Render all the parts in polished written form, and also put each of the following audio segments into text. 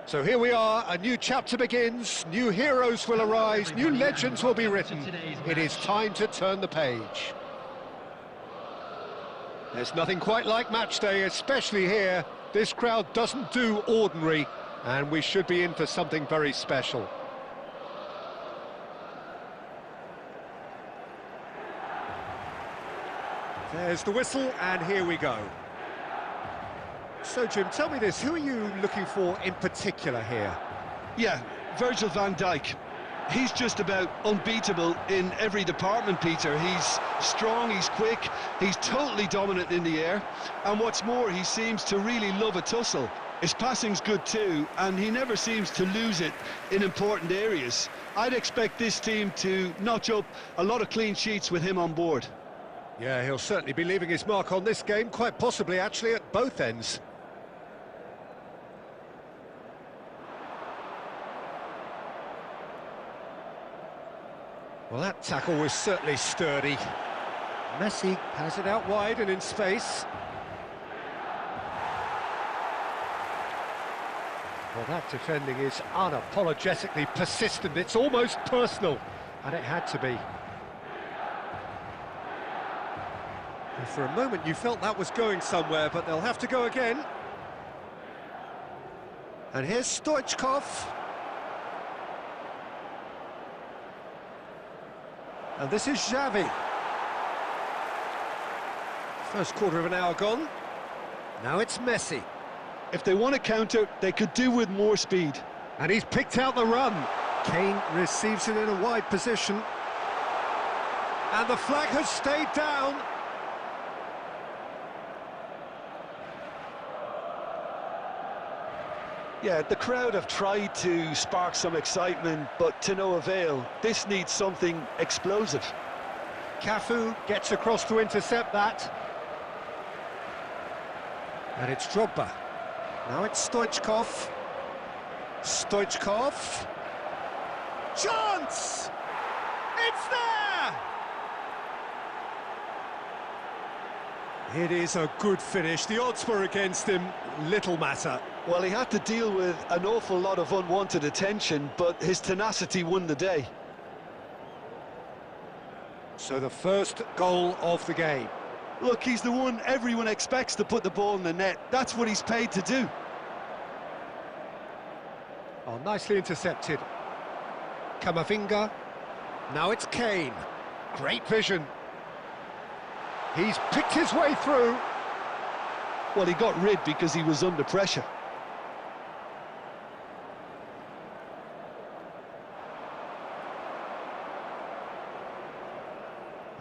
So here we are, a new chapter begins, new heroes will arise, new legends will be written. It is time to turn the page. There's nothing quite like match day, especially here. This crowd doesn't do ordinary, and we should be in for something very special. There's the whistle, and here we go. So, Jim, tell me this, who are you looking for in particular here? Yeah, Virgil van Dijk. He's just about unbeatable in every department, Peter. He's strong, he's quick, he's totally dominant in the air. And what's more, he seems to really love a tussle. His passing's good too, and he never seems to lose it in important areas. I'd expect this team to notch up a lot of clean sheets with him on board. Yeah, he'll certainly be leaving his mark on this game, quite possibly actually at both ends. Well, that tackle was certainly sturdy. Messi has it out wide and in space. Well, that defending is unapologetically persistent. It's almost personal, and it had to be. And for a moment you felt that was going somewhere, but they'll have to go again. And here's Stoichkov. And this is Xavi. First quarter of an hour gone. Now it's Messi. If they want to counter, they could do with more speed. And he's picked out the run. Kane receives it in a wide position. And the flag has stayed down. Yeah, the crowd have tried to spark some excitement, but to no avail. This needs something explosive. Cafu gets across to intercept that. And it's Drogba. Now it's Stoichkov. Stoichkov. Chance! It's there! It is a good finish. The odds were against him. Little matter. Well, he had to deal with an awful lot of unwanted attention, but his tenacity won the day. So the first goal of the game. Look, he's the one everyone expects to put the ball in the net. That's what he's paid to do. Oh, nicely intercepted. Camavinga. Now it's Kane. Great vision. He's picked his way through. Well, he got rid because he was under pressure.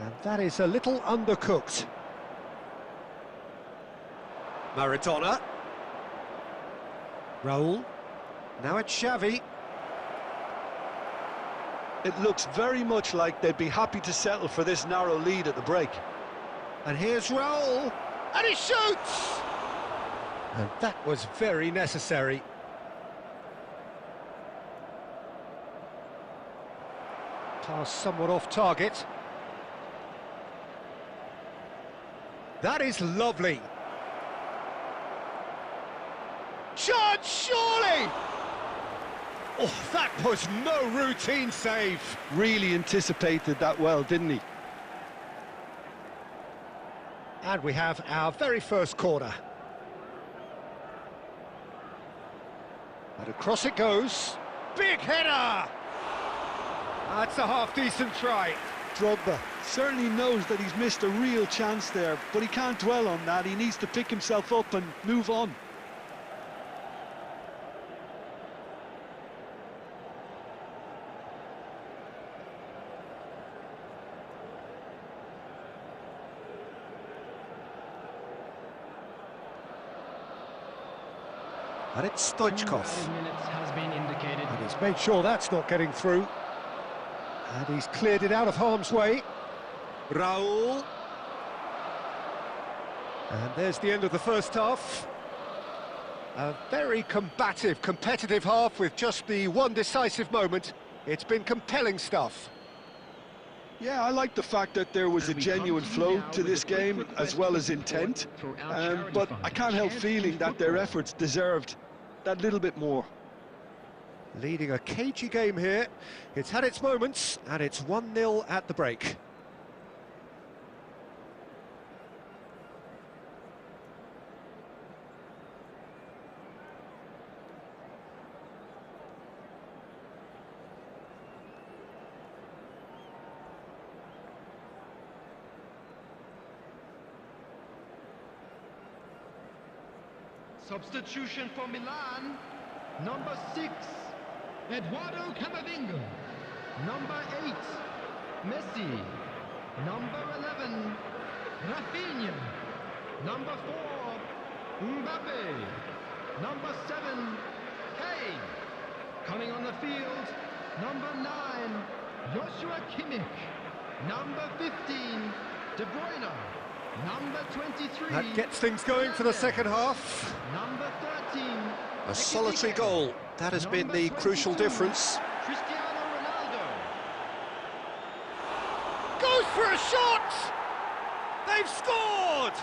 And that is a little undercooked. Maradona. Raul. Now it's Xavi. It looks very much like they'd be happy to settle for this narrow lead at the break. And here's Raul. And he shoots! And that was very necessary. Pass somewhat off target. That is lovely. Chance, surely! Oh, that was no routine save. Really anticipated that well, didn't he? And we have our very first corner. And across it goes. Big header! That's a half-decent try. Drogba certainly knows that he's missed a real chance there, but he can't dwell on that. He needs to pick himself up and move on. And it's Stoichkov. And he's made sure that's not getting through. And he's cleared it out of harm's way. Raul. And there's the end of the first half. A very combative, competitive half with just the one decisive moment. It's been compelling stuff. Yeah, I like the fact that there was a genuine flow to this game as well as intent. But I can't help feeling that their efforts deserved that little bit more. Leading a cagey game here. It's had its moments, and it's 1-0 at the break. Substitution for Milan, number 6, Eduardo Camavinga. Number 8, Messi. Number 11, Rafinha. Number 4, Mbappe. Number 7, Kane. Coming on the field, number 9, Joshua Kimmich. Number 15, De Bruyne. Number 23. That gets things going for the second half. Number 13. A solitary goal. That has been the crucial difference. Cristiano Ronaldo. Goes for a shot! They've scored!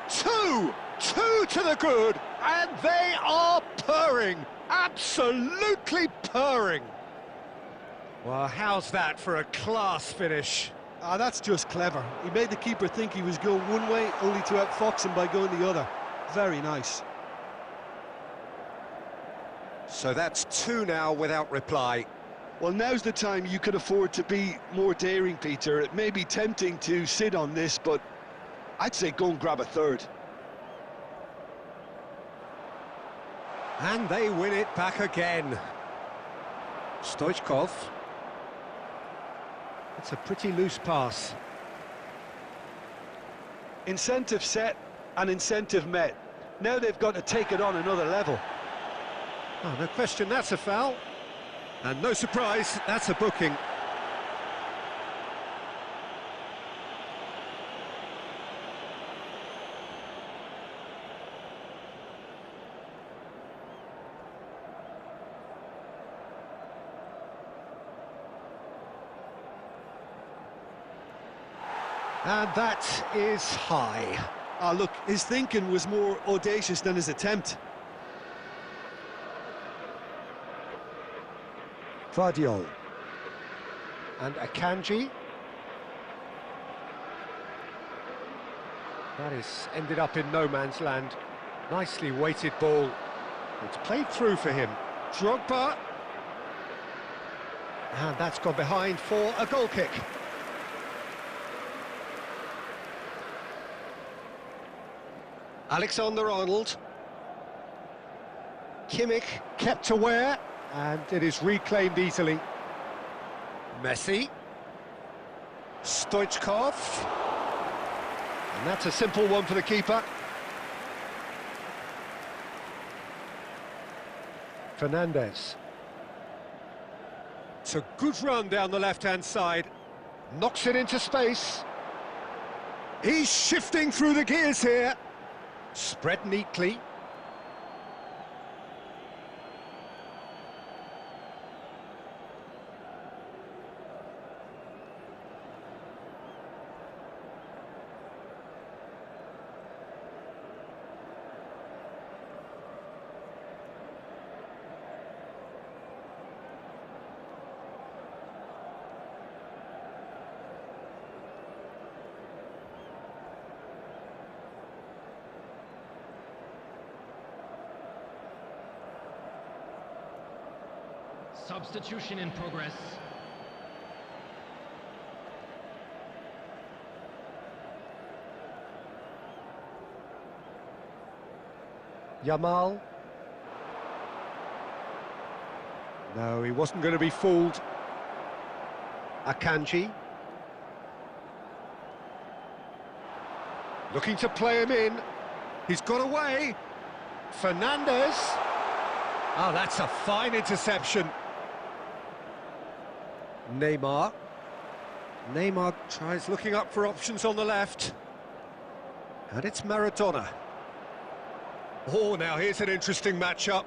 Two to the good, and they are purring. Absolutely purring. Well, how's that for a class finish? Ah, that's just clever. He made the keeper think he was going one way, only to outfox him by going the other. Very nice. So that's 2 now without reply. Well, now's the time you could afford to be more daring, Peter. It may be tempting to sit on this, but I'd say go and grab a third. And they win it back again. Stoichkov. It's a pretty loose pass. Incentive set and incentive met. Now they've got to take it on another level. Oh, no question, that's a foul. And no surprise, that's a booking. And that is high. Ah, look, his thinking was more audacious than his attempt. Vardiol. And Akanji. That is ended up in no man's land. Nicely weighted ball. It's played through for him. Drogba. And that's gone behind for a goal kick. Alexander-Arnold. Kimmich kept aware, and it is reclaimed easily. Messi. Stoichkov. And that's a simple one for the keeper. Fernandez. It's a good run down the left-hand side. Knocks it into space. He's shifting through the gears here. Spread neatly. Substitution in progress. Yamal. No, he wasn't going to be fooled. Akanji. Looking to play him in. He's got away. Fernandez. Oh, that's a fine interception. Neymar. Neymar tries looking up for options on the left. And it's Maradona. Oh, now here's an interesting matchup.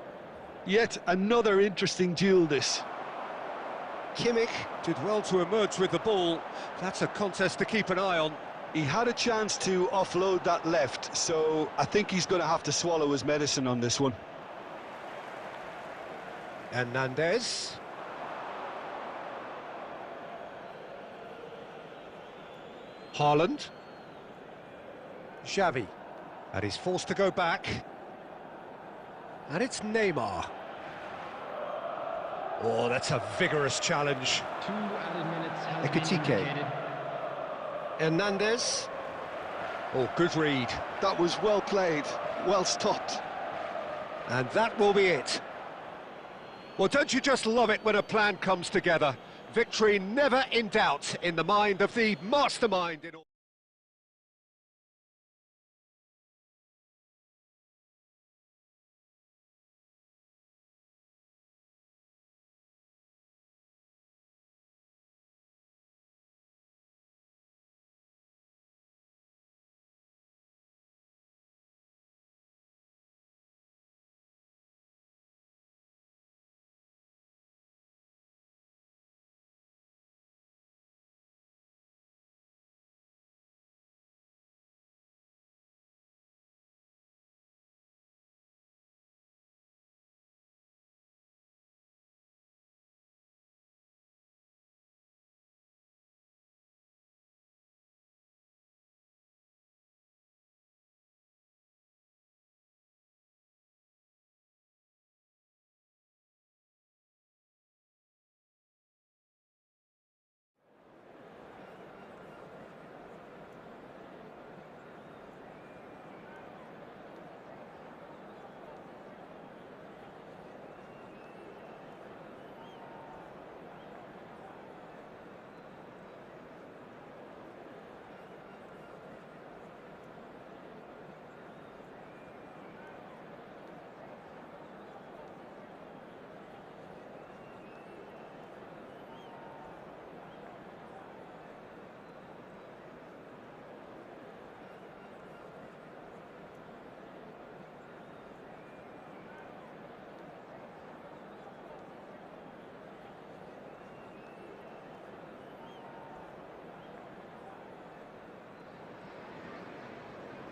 Yet another interesting duel, this. Kimmich did well to emerge with the ball. That's a contest to keep an eye on. He had a chance to offload that left, so I think he's going to have to swallow his medicine on this one. Hernandez. Haaland. Xavi. And he's forced to go back. And it's Neymar. Oh, that's a vigorous challenge. 2 added minutes has been Ekitike. indicated. Hernandez. Oh, good read. That was well played, well stopped. And that will be it. Well, don't you just love it when a plan comes together? Victory never in doubt in the mind of the mastermind in all.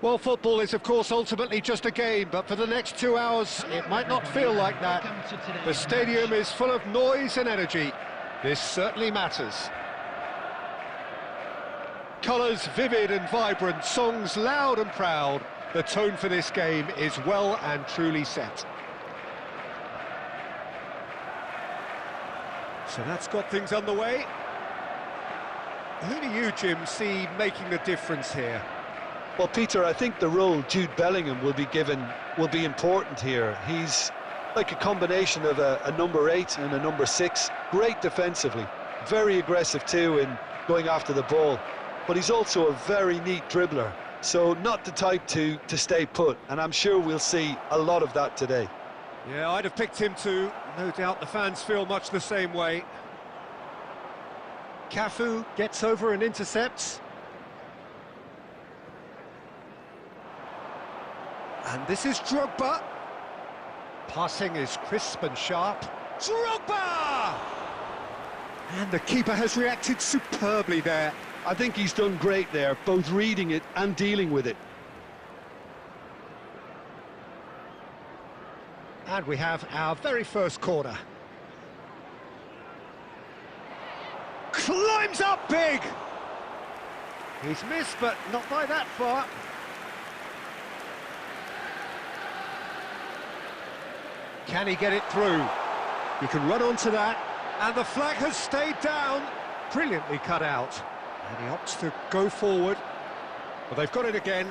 Well, football is, of course, ultimately just a game, but for the next 2 hours, it might not feel like that. The stadium is full of noise and energy. This certainly matters. Colours vivid and vibrant, songs loud and proud. The tone for this game is well and truly set. So that's got things underway. Who do you, Jim, see making the difference here? Well, Peter, I think the role Jude Bellingham will be given will be important here. He's like a combination of a number 8 and a number 6. Great defensively, very aggressive too in going after the ball. But he's also a very neat dribbler, so not the type to stay put. And I'm sure we'll see a lot of that today. Yeah, I'd have picked him too. No doubt the fans feel much the same way. Cafu gets over and intercepts. And this is Drogba. Passing is crisp and sharp. Drogba! And the keeper has reacted superbly there. I think he's done great there, both reading it and dealing with it. And we have our very first corner. Climbs up big! He's missed, but not by that far. Can he get it through? He can run onto that, and the flag has stayed down. Brilliantly cut out. And he opts to go forward. But they've got it again.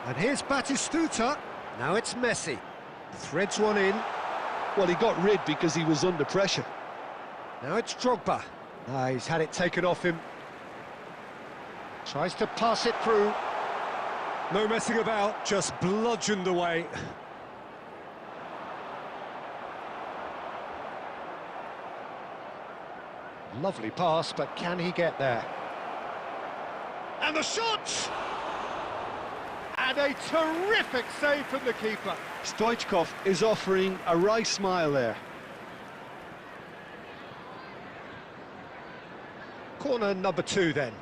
And here's Batistuta. Now it's Messi. Threads one in. Well, he got rid because he was under pressure. Now it's Drogba. He's had it taken off him. Tries to pass it through. No messing about, just bludgeoned away. Lovely pass, but can he get there? And the shot! And a terrific save from the keeper. Stoichkov is offering a wry smile there. Corner number 2 then.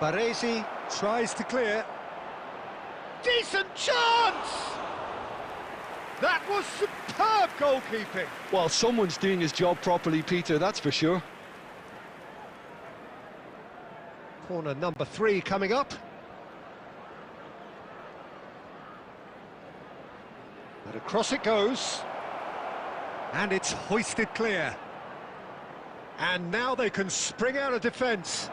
Baresi tries to clear. Decent chance! That was superb goalkeeping. Well, someone's doing his job properly, Peter, that's for sure. Corner number 3 coming up. And across it goes. And it's hoisted clear. And now they can spring out of defence.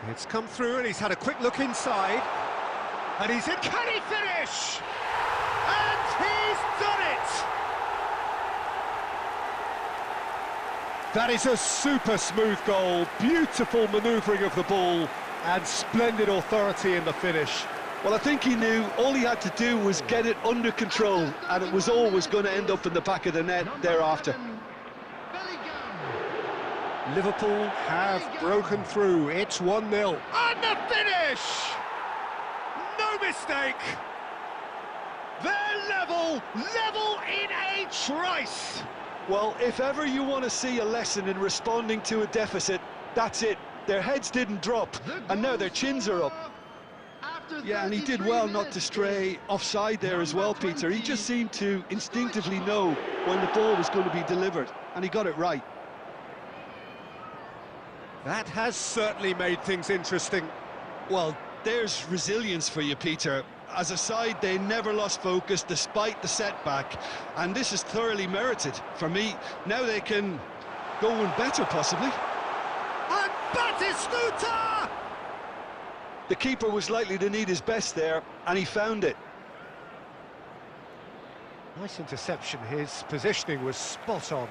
It's come through and he's had a quick look inside. And he's in. Can he finish? And he's done it! That is a super smooth goal. Beautiful manoeuvring of the ball. And splendid authority in the finish. Well, I think he knew all he had to do was get it under control, and it was always going to end up in the back of the net thereafter. Liverpool have broken through. It's 1-0. And the finish! No mistake! They're level in a trice! Well, if ever you want to see a lesson in responding to a deficit, that's it. Their heads didn't drop, and now their chins are up. Yeah, and he did well not to stray offside there as well, Peter. He just seemed to instinctively know when the ball was going to be delivered, and he got it right. That has certainly made things interesting. Well, there's resilience for you, Peter. As a side, they never lost focus despite the setback, and this is thoroughly merited. For me, now they can go and better, possibly. And Batistuta! The keeper was likely to need his best there, and he found it. Nice interception. His positioning was spot on.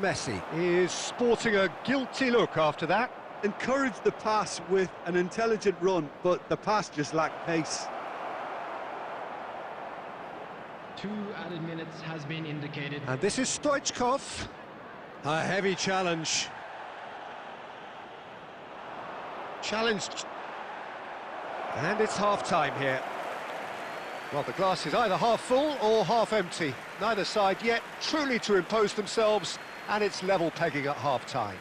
Messi is sporting a guilty look after that. Encouraged the pass with an intelligent run, but the pass just lacked pace. 2 added minutes has been indicated. And this is Stoichkov. A heavy challenge. Challenged. And it's half-time here. Well, the glass is either half full or half empty. Neither side yet truly to impose themselves, and it's level pegging at half-time.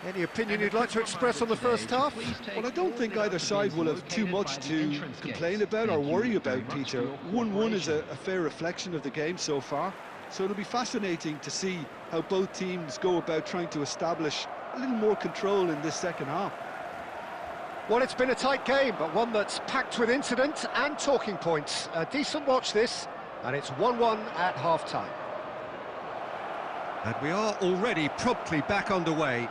Any opinion you'd like to express on the first half? Well, I don't think either side will have too much to complain about or worry about, Peter. 1-1 is a fair reflection of the game so far, so it'll be fascinating to see how both teams go about trying to establish a little more control in this second half. Well, it's been a tight game, but one that's packed with incident and talking points. A decent watch this, and it's 1-1 at half-time. And we are already promptly back underway.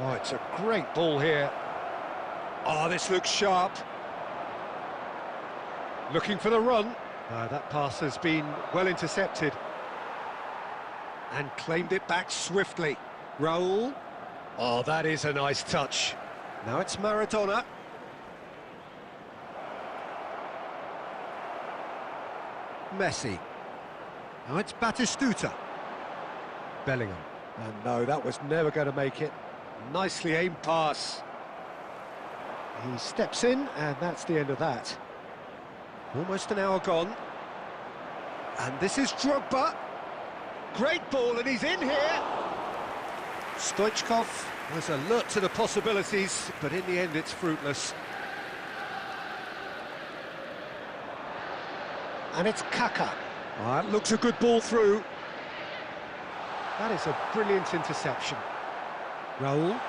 Oh, it's a great ball here. Oh, this looks sharp. Looking for the run. That pass has been well intercepted. And claimed it back swiftly. Raul. Oh, that is a nice touch. Now it's Maradona. Messi. Now it's Batistuta. Bellingham. And no, that was never going to make it. Nicely aimed pass. He steps in, and that's the end of that. Almost an hour gone. And this is Drogba. Great ball, and he's in here. Stoichkov was alert to the possibilities, but in the end it's fruitless. And it's Kaka. Oh, that looks a good ball through. That is a brilliant interception. Raul.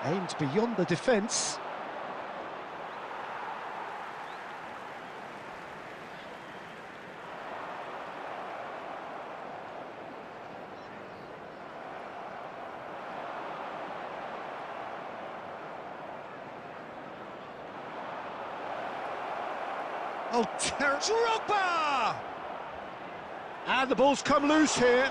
Aimed beyond the defence. Oh, Drogba! And the ball's come loose here.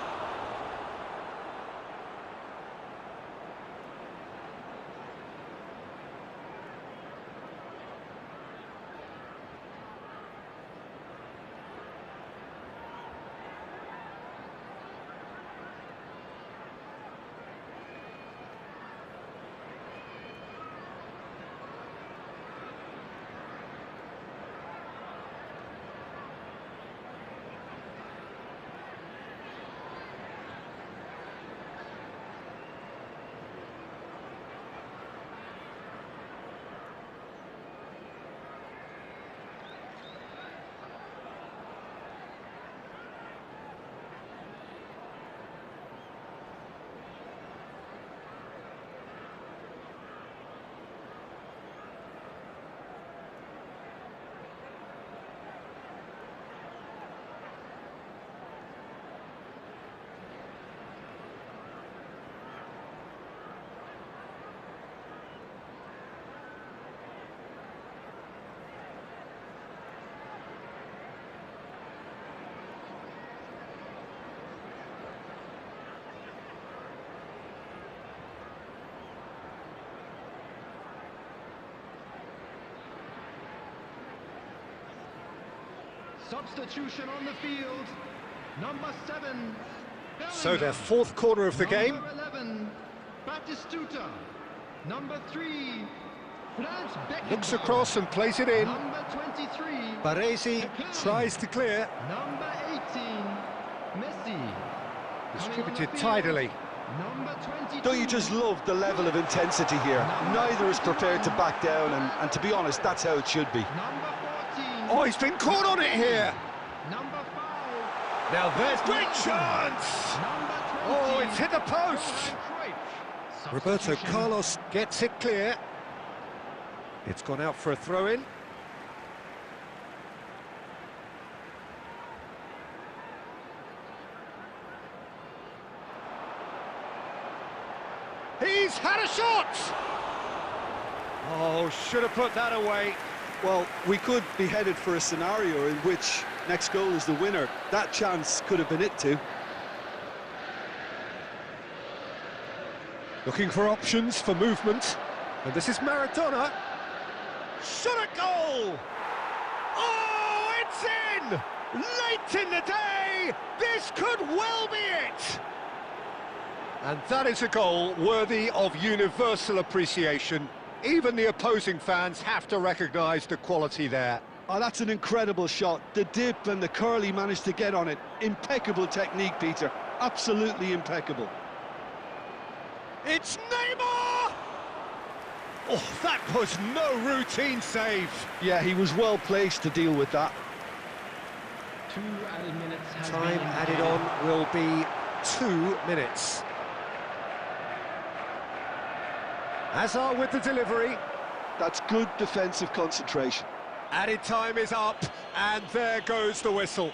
Substitution on the field. Number 7. So their fourth quarter of the game. Number 11. Batistuta. Number 3. Looks across and plays it in. Number 23. Baresi tries to clear. Number 18. Messi. Distributed tidily. Number 22. Don't you just love the level of intensity here? Neither is prepared to back down, and to be honest, that's how it should be. Number 14. Oh, he's been caught on it here. Number 5. Now there's great chance. Number 20. Oh, it's hit the post. Roberto Substitution. Carlos gets it clear. It's gone out for a throw-in. He's had a shot! Oh, should have put that away. Well, we could be headed for a scenario in which next goal is the winner. That chance could have been it too. Looking for options for movement. And this is Maradona. Shot at goal! Oh, it's in! Late in the day! This could well be it! And that is a goal worthy of universal appreciation. Even the opposing fans have to recognise the quality there. Oh, that's an incredible shot. The dip and the curl he managed to get on it. Impeccable technique, Peter. Absolutely impeccable. It's Neymar! Oh, that was no routine save. Yeah, he was well placed to deal with that. 2 added minutes has Time been added indicated. on will be 2 minutes. Hazard with the delivery. That's good defensive concentration. Added time is up, and there goes the whistle.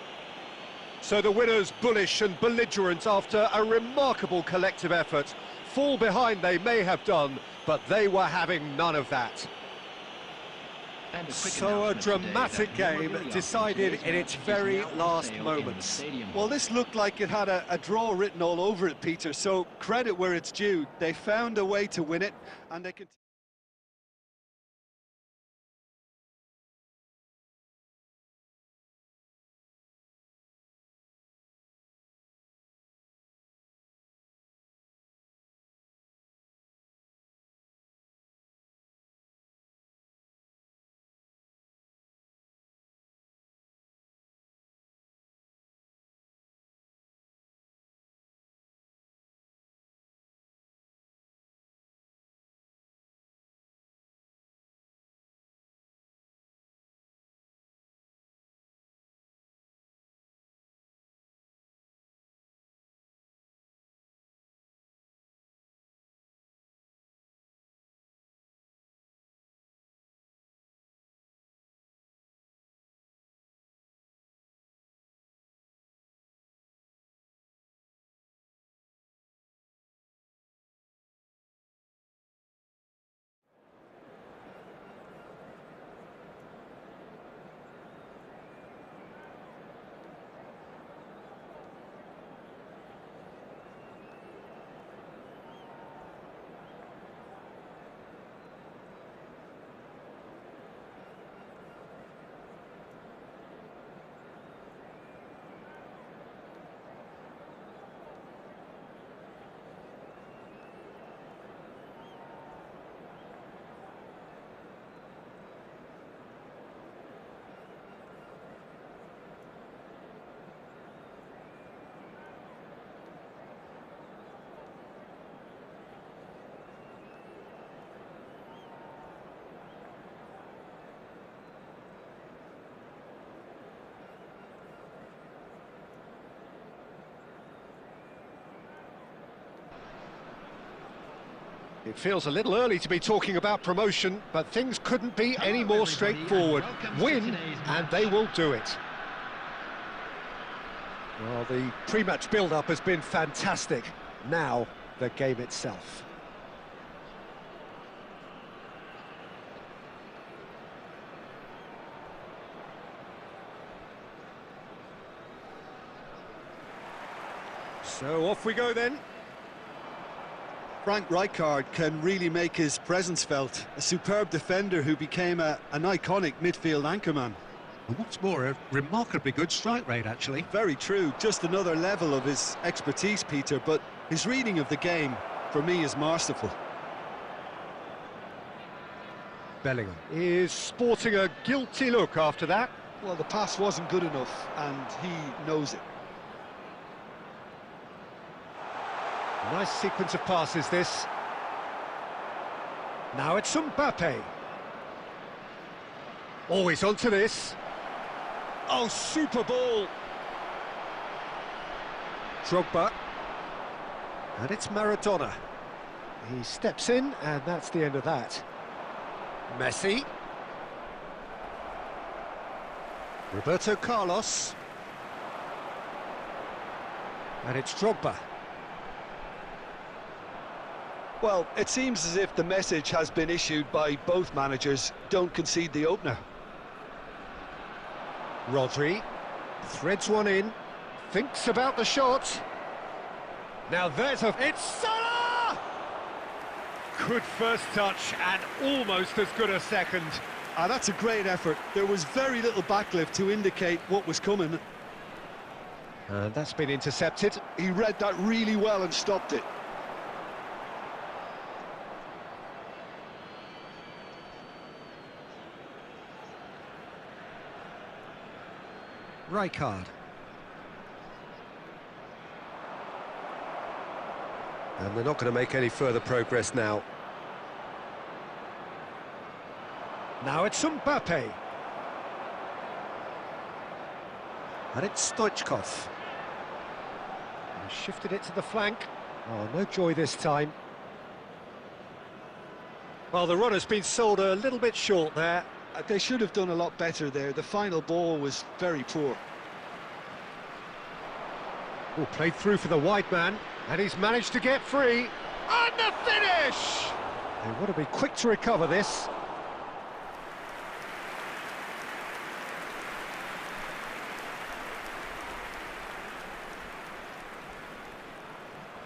So the winners, bullish and belligerent after a remarkable collective effort. Fall behind they may have done, but they were having none of that. And a quick So a announcement today dramatic that game memorabilia decided from in today's its match is very now for last sale in moments. the Stadium Well, this looked like it had a draw written all over it, Peter, so credit where it's due. They found a way to win it, and they can... It feels a little early to be talking about promotion, but things couldn't be any more straightforward. Win, and they will do it. Well, the pre-match build-up has been fantastic. Now, the game itself. So off we go then. Frank Rijkaard can really make his presence felt. A superb defender who became an iconic midfield anchorman. And what's more, a remarkably good strike rate, actually. Very true, just another level of his expertise, Peter, but his reading of the game, for me, is masterful. Bellingham is sporting a guilty look after that. Well, the pass wasn't good enough, and he knows it. Nice sequence of passes, this. Now it's Mbappe. Always onto this. Oh, super ball. Drogba. And it's Maradona. He steps in, and that's the end of that. Messi. Roberto Carlos. And it's Drogba. Well, it seems as if the message has been issued by both managers: don't concede the opener. Rodri threads one in, thinks about the shot. Now there's a... It's Salah! Good first touch and almost as good a second. That's a great effort. There was very little backlift to indicate what was coming. And that's been intercepted. He read that really well and stopped it. Rijkaard. And they're not going to make any further progress now. Now it's Mbappe. And it's Stoichkov. And shifted it to the flank. Oh, no joy this time. Well, the run has been sold a little bit short there. They should have done a lot better there. The final ball was very poor. Oh, played through for the wide man, and he's managed to get free. And the finish! They want to be quick to recover this.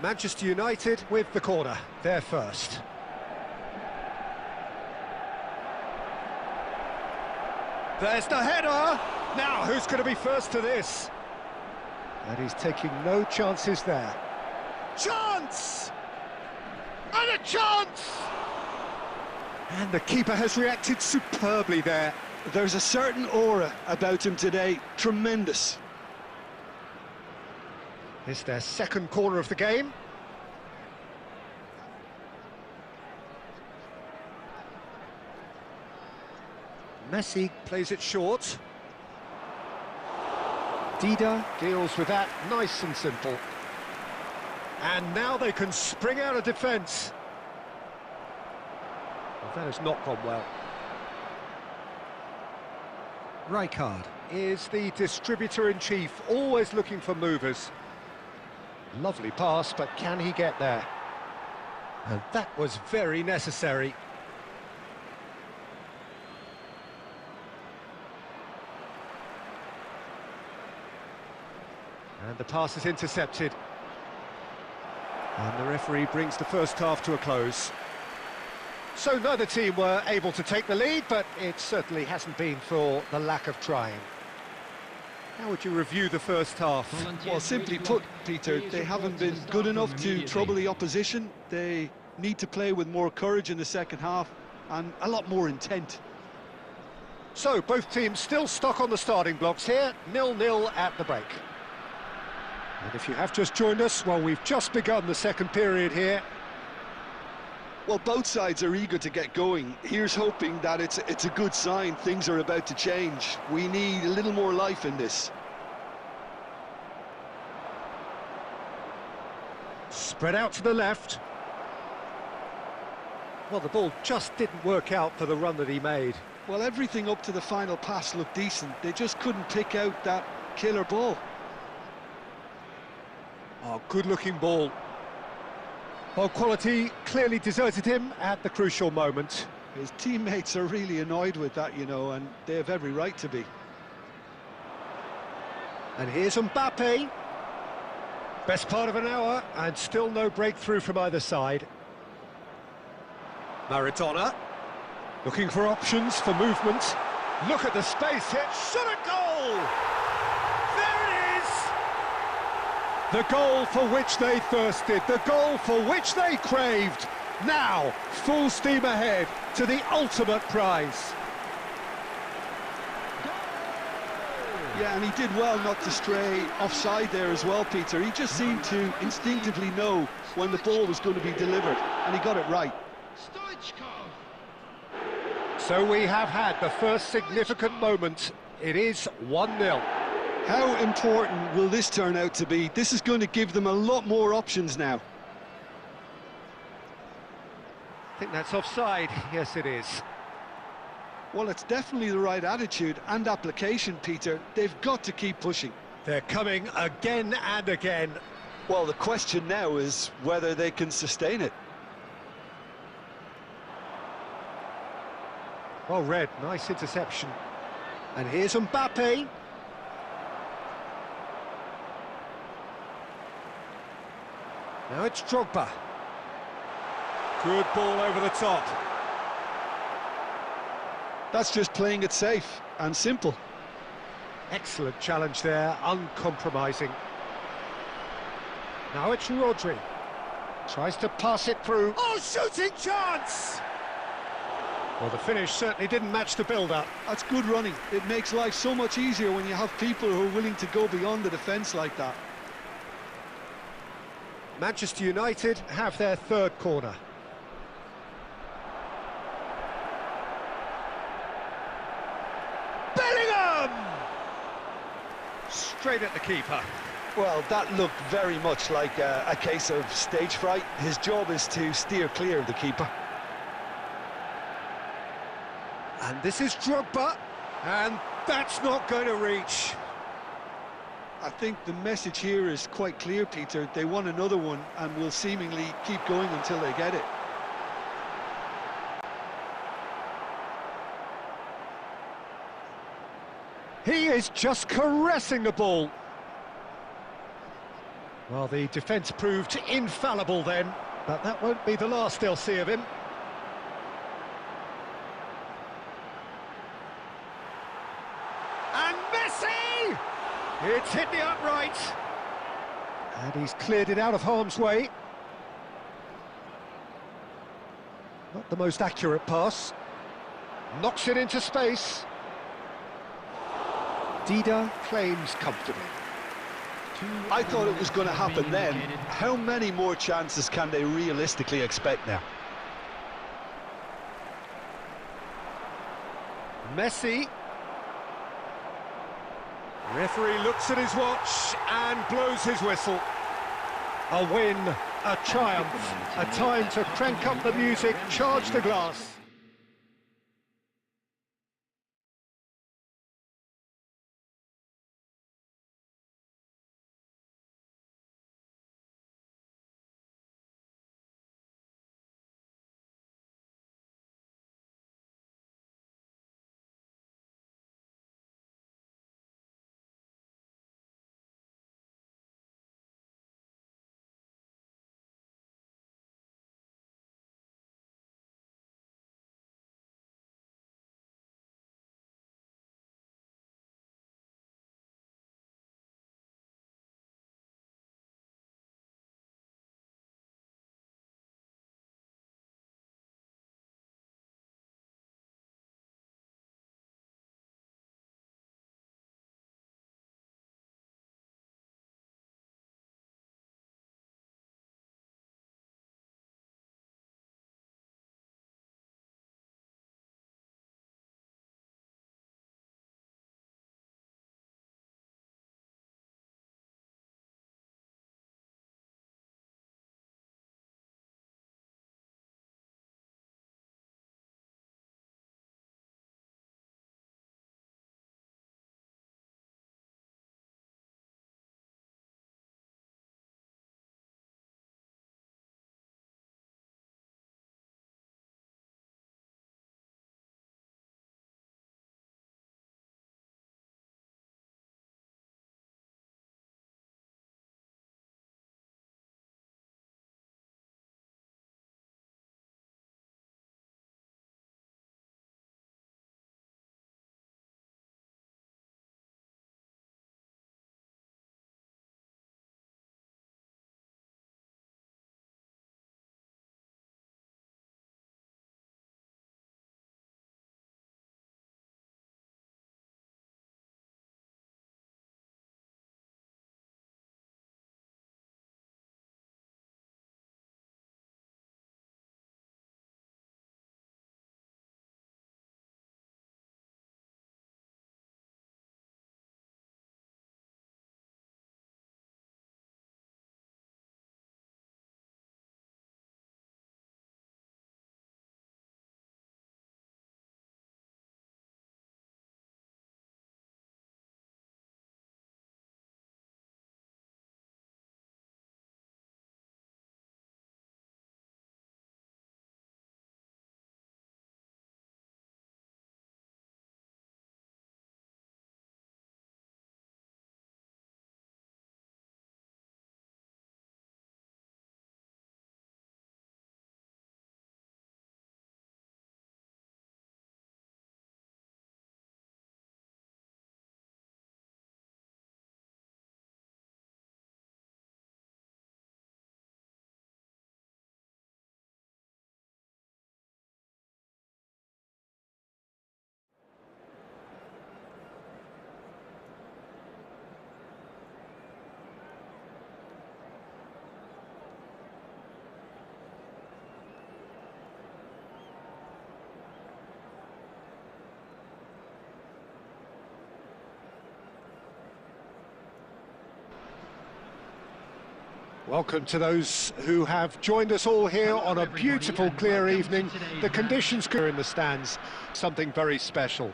Manchester United with the corner, they're first. There's the header! Now, who's going to be first to this? And he's taking no chances there. Chance! And a chance! And the keeper has reacted superbly there. There's a certain aura about him today. Tremendous. It's their second corner of the game. Messi plays it short. Dida deals with that nice and simple. And now they can spring out of defence. Well, that has not gone well. Rijkaard is the distributor-in-chief, always looking for movers. Lovely pass, but can he get there? And that was very necessary. And the pass is intercepted. And the referee brings the first half to a close. So neither team were able to take the lead, but it certainly hasn't been for the lack of trying. How would you review the first half? Well, simply put, Peter, they haven't been good enough to trouble the opposition. They need to play with more courage in the second half and a lot more intent. So both teams still stuck on the starting blocks here, 0-0 at the break. And if you have just joined us, well, we've just begun the second period here. Well, both sides are eager to get going. Here's hoping that it's a good sign. Things are about to change. We need a little more life in this. Spread out to the left. Well, the ball just didn't work out for the run that he made. Well, everything up to the final pass looked decent. They just couldn't pick out that killer ball. Oh, good-looking ball. Well, quality clearly deserted him at the crucial moment. His teammates are really annoyed with that, you know, and they have every right to be. And here's Mbappe. Best part of an hour, and still no breakthrough from either side. Maradona, looking for options for movement. Look at the space here. Shot a goal! There it is! The goal for which they thirsted, the goal for which they craved. Now, full steam ahead to the ultimate prize. Yeah, and he did well not to stray offside there as well, Peter. He just seemed to instinctively know when the ball was going to be delivered, and he got it right. So we have had the first significant moment. It is 1-0. How important will this turn out to be? This is going to give them a lot more options now. I think that's offside. Yes, it is. Well, it's definitely the right attitude and application, Peter. They've got to keep pushing. They're coming again and again. Well, the question now is whether they can sustain it. Well read, nice interception. And here's Mbappe. Now it's Drogba. Good ball over the top. That's just playing it safe and simple. Excellent challenge there, uncompromising. Now it's Rodri. Tries to pass it through. Oh, shooting chance! Well, the finish certainly didn't match the build-up. That's good running. It makes life so much easier when you have people who are willing to go beyond the defence like that. Manchester United have their third corner. Bellingham! Straight at the keeper. Well, that looked very much like a case of stage fright. His job is to steer clear of the keeper. And this is Drogba, and that's not going to reach. I think the message here is quite clear, Peter. They want another one and will seemingly keep going until they get it. He is just caressing the ball. Well, the defence proved infallible then, but that won't be the last they'll see of him. And Messi! It's hit the upright. And he's cleared it out of harm's way. Not the most accurate pass. Knocks it into space. Dida claims comfortably. I thought it was going to happen then. How many more chances can they realistically expect now? Messi. Referee looks at his watch and blows his whistle. A win, a triumph, a time to crank up the music, charge the glass. Welcome to those who have joined us all here on a beautiful, clear evening. The conditions are in the stands, something very special.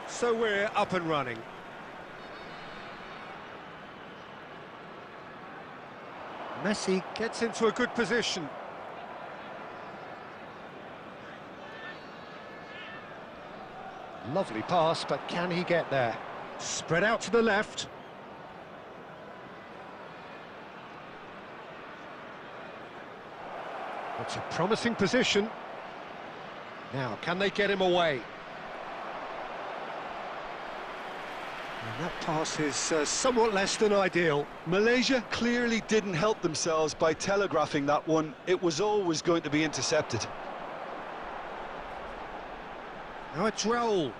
So we're up and running. Messi gets into a good position. Lovely pass, but can he get there? Spread out to the left. It's a promising position. Now, can they get him away? And that pass is somewhat less than ideal. Malaysia clearly didn't help themselves by telegraphing that one. It was always going to be intercepted. Now it's Raul.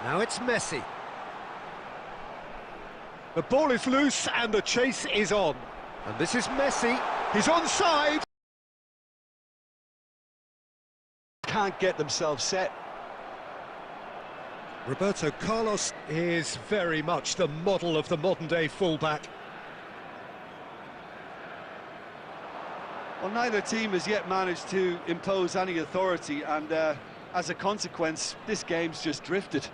Now it's Messi. The ball is loose and the chase is on. And this is Messi. He's onside. Can't get themselves set. Roberto Carlos is very much the model of the modern-day fullback. Well, neither team has yet managed to impose any authority, and as a consequence, this game's just drifted.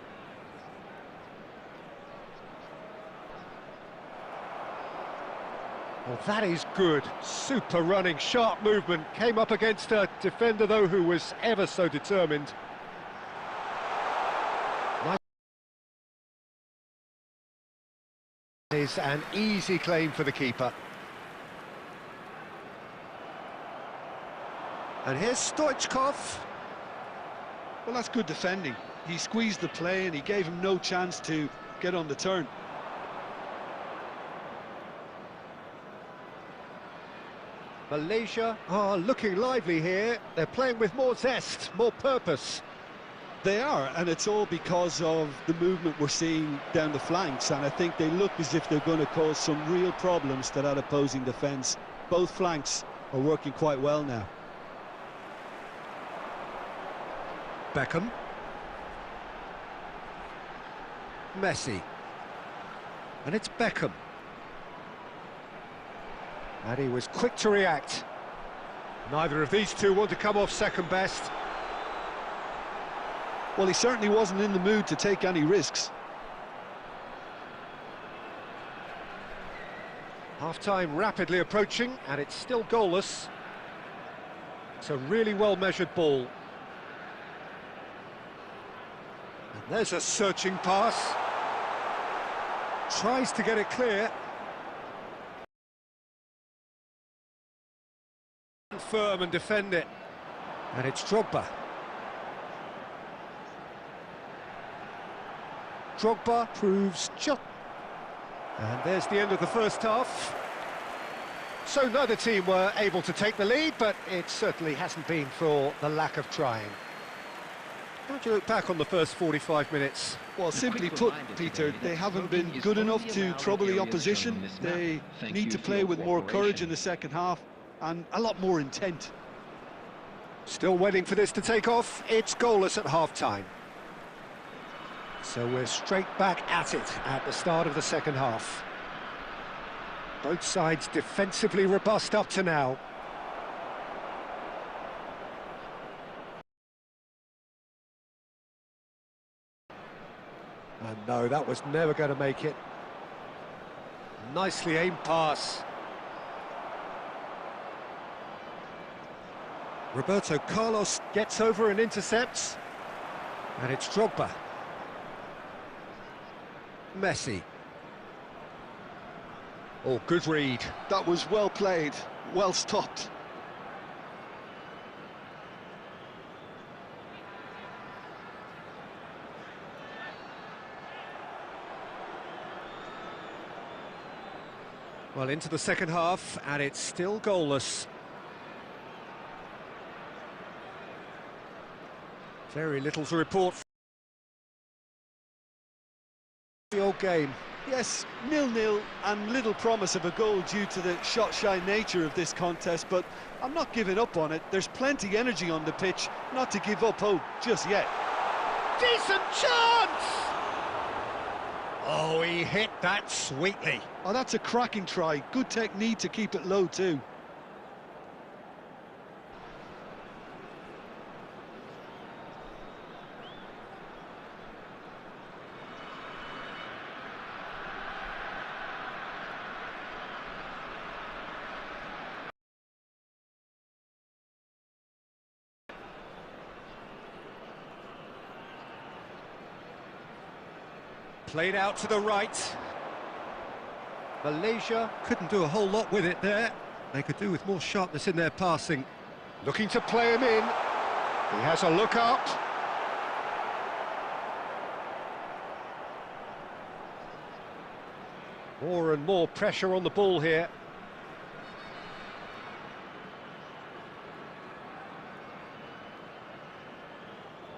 Well, that is good. Super running, sharp movement. Came up against a defender, though, who was ever so determined. Is an easy claim for the keeper. And here's Stoichkov. Well, that's good defending. He squeezed the play and he gave him no chance to get on the turn. Malaysia are looking lively here. They're playing with more zest, more purpose. They are, and it's all because of the movement we're seeing down the flanks, and I think they look as if they're going to cause some real problems to that opposing defence. Both flanks are working quite well now. Beckham. Messi. And it's Beckham. And he was quick to react. Neither of these two want to come off second best. Well, he certainly wasn't in the mood to take any risks. Half-time rapidly approaching, and it's still goalless. It's a really well-measured ball. And there's a searching pass. Tries to get it clear. Firm and defend it. And it's Drogba. Drogba proves just... And there's the end of the first half. So neither team were able to take the lead, but it certainly hasn't been for the lack of trying. How do you look back on the first 45 minutes? Well, simply put, Peter, they haven't been good enough to trouble the opposition. They need to play with more courage in the second half and a lot more intent. Still waiting for this to take off. It's goalless at half-time. So we're straight back at it at the start of the second half. Both sides defensively robust up to now. And no, that was never going to make it. Nicely aimed pass. Roberto Carlos gets over and intercepts. And it's Drogba. Messi. Oh, good read. That was well played, well stopped. Well, into the second half, and it's still goalless. Very little to report. The old game. Yes, 0-0 and little promise of a goal due to the shot-shy nature of this contest, but I'm not giving up on it. There's plenty energy on the pitch, not to give up hope just yet. Decent chance! Oh, he hit that sweetly. Oh, that's a cracking try. Good technique to keep it low too. Played out to the right. Malaysia couldn't do a whole lot with it there. They could do with more sharpness in their passing. Looking to play him in. He has a look up. More and more pressure on the ball here.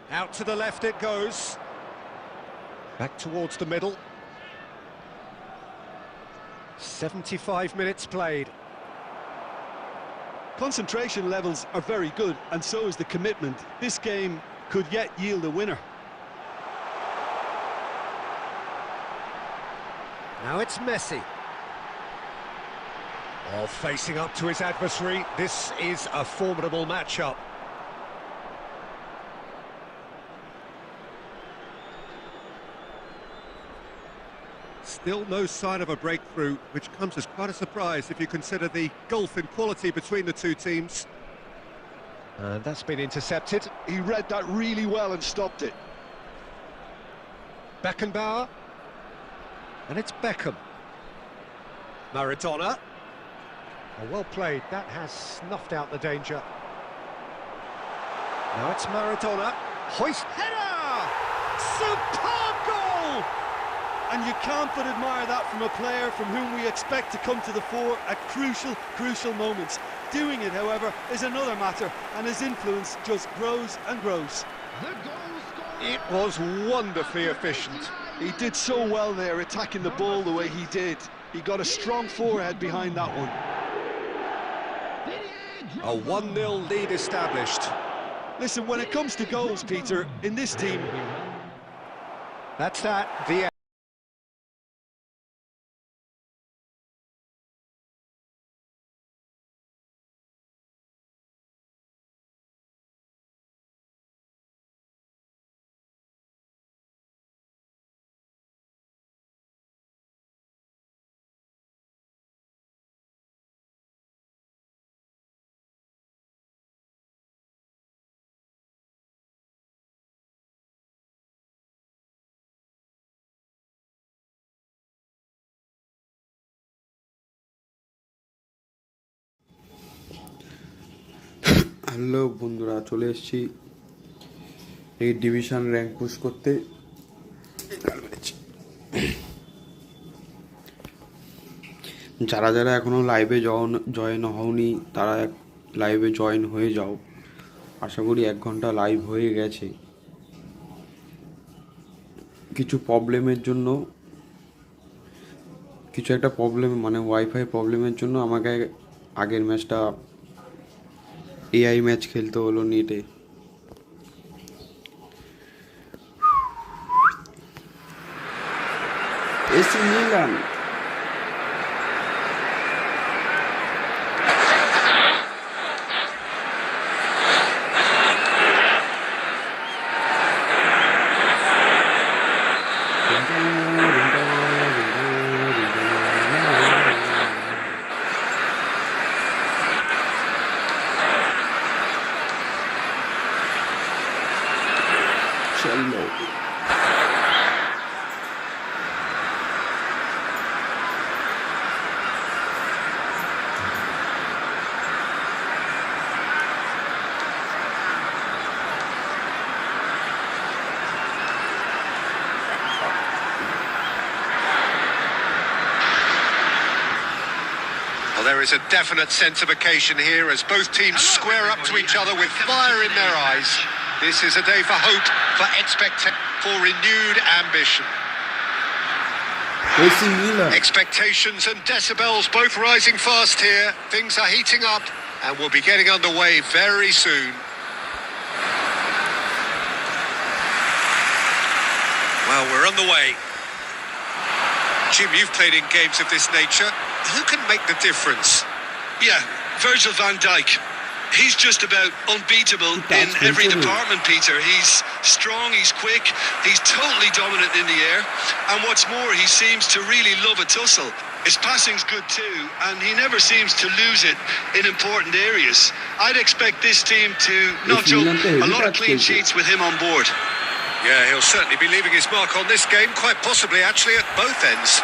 Out to the left it goes. Back towards the middle. 75 minutes played. Concentration levels are very good, and so is the commitment. This game could yet yield a winner. Now it's Messi. Oh, facing up to his adversary. This is a formidable matchup. Still no sign of a breakthrough, which comes as quite a surprise if you consider the gulf in quality between the two teams. And that's been intercepted. He read that really well and stopped it. Beckenbauer. And it's Beckham. Maradona. Oh, well played. That has snuffed out the danger. Now it's Maradona. Hoist header! Superb goal! And you can't but admire that from a player from whom we expect to come to the fore at crucial moments. Doing it, however, is another matter, and his influence just grows and grows. It was wonderfully efficient. He did so well there, attacking the ball the way he did. He got a strong forehead behind that one. A 1-0 lead established. Listen, when it comes to goals, Peter, in this team... That's that, the end. Hello বন্ধুরা, চলে এসেছি এই division rank push করতে। যারা যারা এখনও লাইভে join হওনি তারা লাইভে জয়েন হয়ে যাও। আশা করি 1 ঘন্টা লাইভ হয়ে গেছে। কিছু প্রবলেমের জন্য, কিছু একটা প্রবলেম মানে ওয়াইফাই প্রবলেমের জন্য আমাকে আগের ম্যাচটা এআই ম্যাচ খেলতে হলো নেটে। এসি মিলান চলো। Well, there is a definite sense of occasion here as both teams square up to each other with fire in their eyes. This is a day for hope, for expectation, for renewed ambition. AC Milan Expectations and decibels both rising fast here. Things are heating up and we'll be getting underway very soon. Well, we're on the way. Jim, you've played in games of this nature. Who can make the difference? Yeah, Virgil van Dijk. He's just about unbeatable in every department, Peter. He's strong, he's quick, he's totally dominant in the air. And what's more, he seems to really love a tussle. His passing's good too, and he never seems to lose it in important areas. I'd expect this team to notch up a lot of clean sheets with him on board. Yeah, he'll certainly be leaving his mark on this game, quite possibly actually at both ends.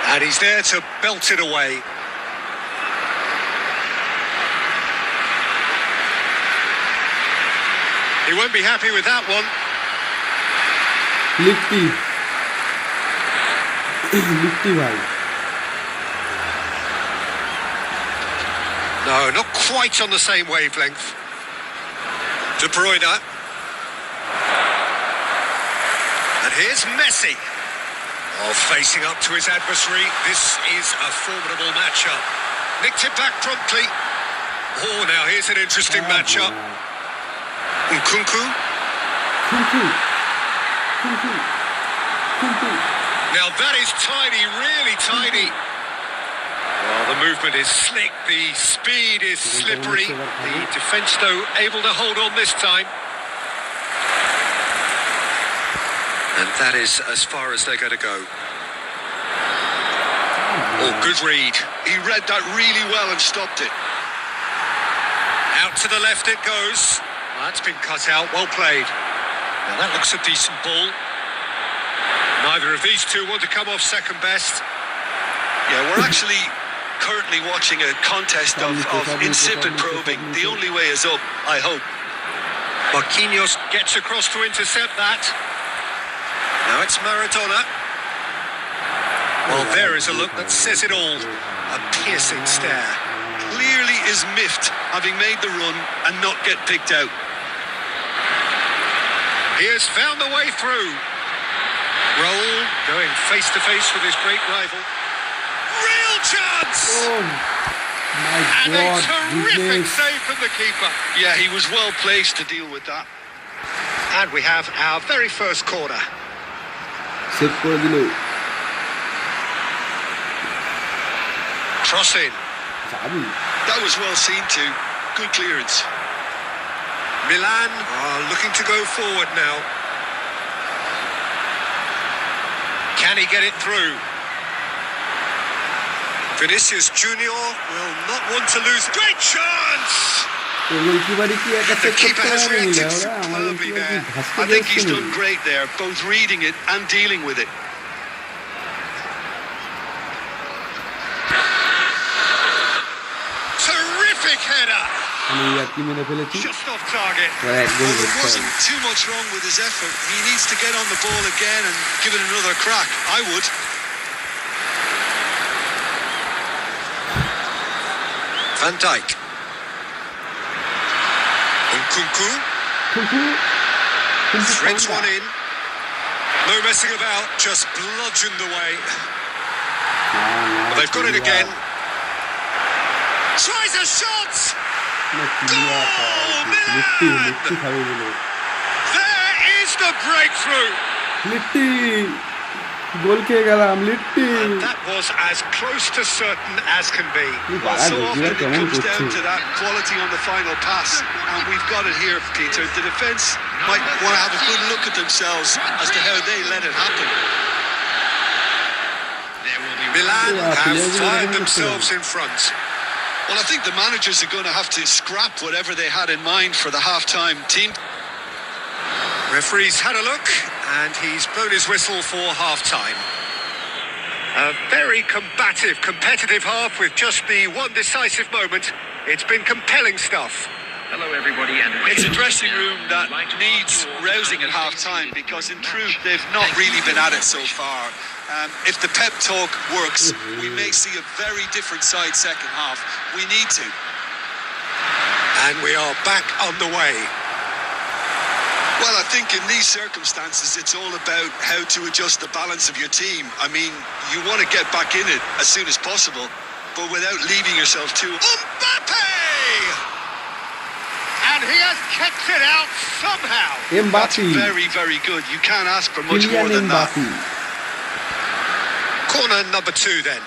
And he's there to belt it away. He won't be happy with that one. Litti bhai. No, not quite on the same wavelength. De Bruyne. And here's Messi. Oh, facing up to his adversary. This is a formidable matchup. Nicked it back promptly. Oh, now here's an interesting matchup. Nkunku. Now that is tiny, really tiny. Well, the movement is slick, the speed is slippery. The defence, though, able to hold on this time. And that is as far as they're going to go. Oh, good read. He read that really well and stopped it. Out to the left it goes. Well, that's been cut out, well played. Now that looks a decent ball. Neither of these two want to come off second best. Yeah, we're actually currently watching a contest of insipid probing. The only way is up, I hope. Marquinhos gets across to intercept that. Now it's Maradona. Well, there is a look that says it all. A piercing stare. Clearly is miffed, having made the run and not get picked out. He has found the way through. Raul going face to face with his great rival. Real chance! Oh my and God, a terrific goodness. save from the keeper. Yeah, he was well placed to deal with that. And we have our very first corner. Set করে দিল। Cross in. যাবি। That was well seen too. Good clearance. Milan are looking to go forward now. Can he get it through? Vinicius Junior will not want to lose. Great chance! The keeper has reacted superbly there. I think he's done great there, both reading it and dealing with it. Terrific header! Just off target. Well, there wasn't too much wrong with his effort. He needs to get on the ball again and give it another crack. I would. Van Dijk. Nkunku. Threads one in. No messing about, just bludgeoned away. Well, they've got it again. Tries a shot! Goal! Milan! There is the breakthrough! And that was as close to certain as can be. Well, so often it comes down to that quality on the final pass, and we've got it here, Peter. The defence might want to have a good look at themselves as to how they let it happen. Milan have fired themselves in front. Well, I think the managers are going to have to scrap whatever they had in mind for the half-time team. Referee's had a look, and he's blown his whistle for half-time. A very combative, competitive half with just the one decisive moment. It's been compelling stuff. Hello, everybody, and It's a dressing room that needs rousing at half-time because, in truth, they've not really been at it so far. If the pep talk works, we may see a very different side second half. We need to. And we are back on the way. Well, I think in these circumstances, it's all about how to adjust the balance of your team. I mean, you want to get back in it as soon as possible, but without leaving yourself too... Mbappe! And he has kept it out somehow. That's very, very good. You can't ask for much more than that. Corner number 2 then.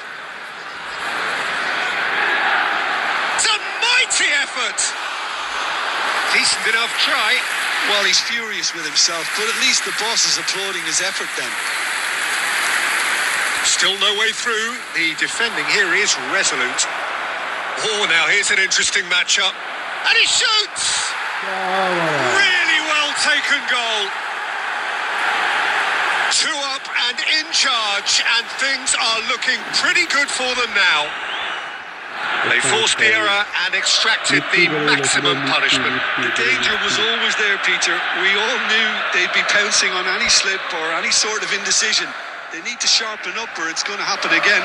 It's a mighty effort! Decent enough try. Well, he's furious with himself, but at least the boss is applauding his effort then. Still no way through. The defending here is resolute. Oh, now here's an interesting matchup. And he shoots! Really well taken goal. 2 up and in charge, and things are looking pretty good for them now. They forced the error and extracted the maximum punishment. The danger was always there, Peter. We all knew they'd be pouncing on any slip or any sort of indecision. They need to sharpen up or it's going to happen again.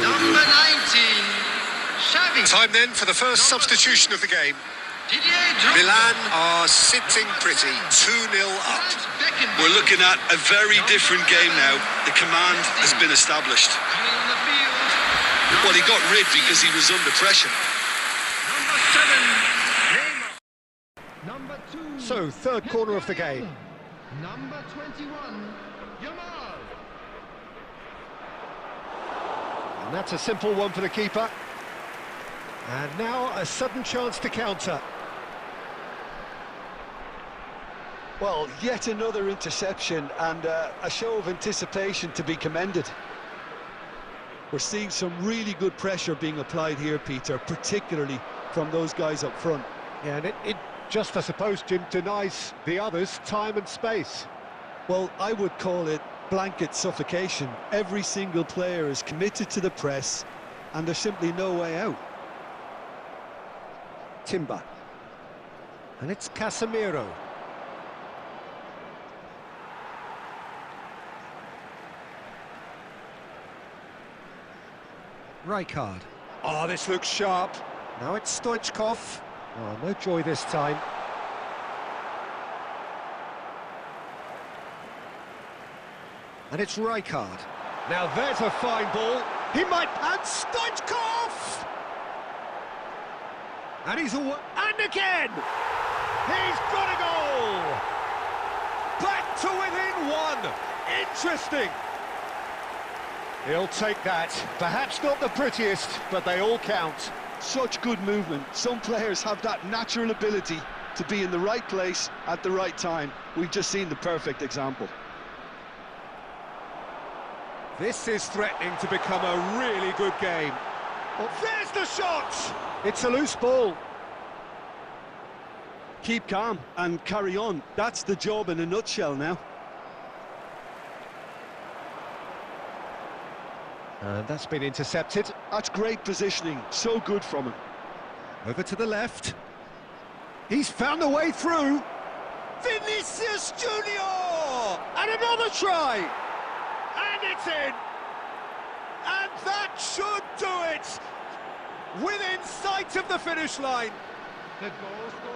Number 19, Xavi. Time then for the first substitution of the game. Milan are sitting pretty, 2-0 up. We're looking at a very different game now. The command has been established. Well, he got rid because he was under pressure. Number 2. So, third corner of the game. Number 21, Yamal. And that's a simple one for the keeper. And now a sudden chance to counter. Well, yet another interception and a show of anticipation to be commended. We're seeing some really good pressure being applied here, Peter, particularly from those guys up front. Yeah, and it just, I suppose, Jim, denies the others time and space. Well, I would call it blanket suffocation. Every single player is committed to the press and there's simply no way out. Timber. And it's Casemiro. Rijkaard. Oh, this looks sharp. Now it's Stoichkov. Oh, no joy this time. And it's Rijkaard. Now there's a fine ball. He might... And Stoichkov! And he's away. And again! He's got a goal! Back to within 1. Interesting. He'll take that. Perhaps not the prettiest, but they all count. Such good movement. Some players have that natural ability to be in the right place at the right time. We've just seen the perfect example. This is threatening to become a really good game. Oh, there's the shot! It's a loose ball. Keep calm and carry on. That's the job in a nutshell now. And that's been intercepted. That's great positioning. So good from him. Over to the left. He's found a way through. Vinicius Junior! And another try! And it's in! And that should do it! Within sight of the finish line.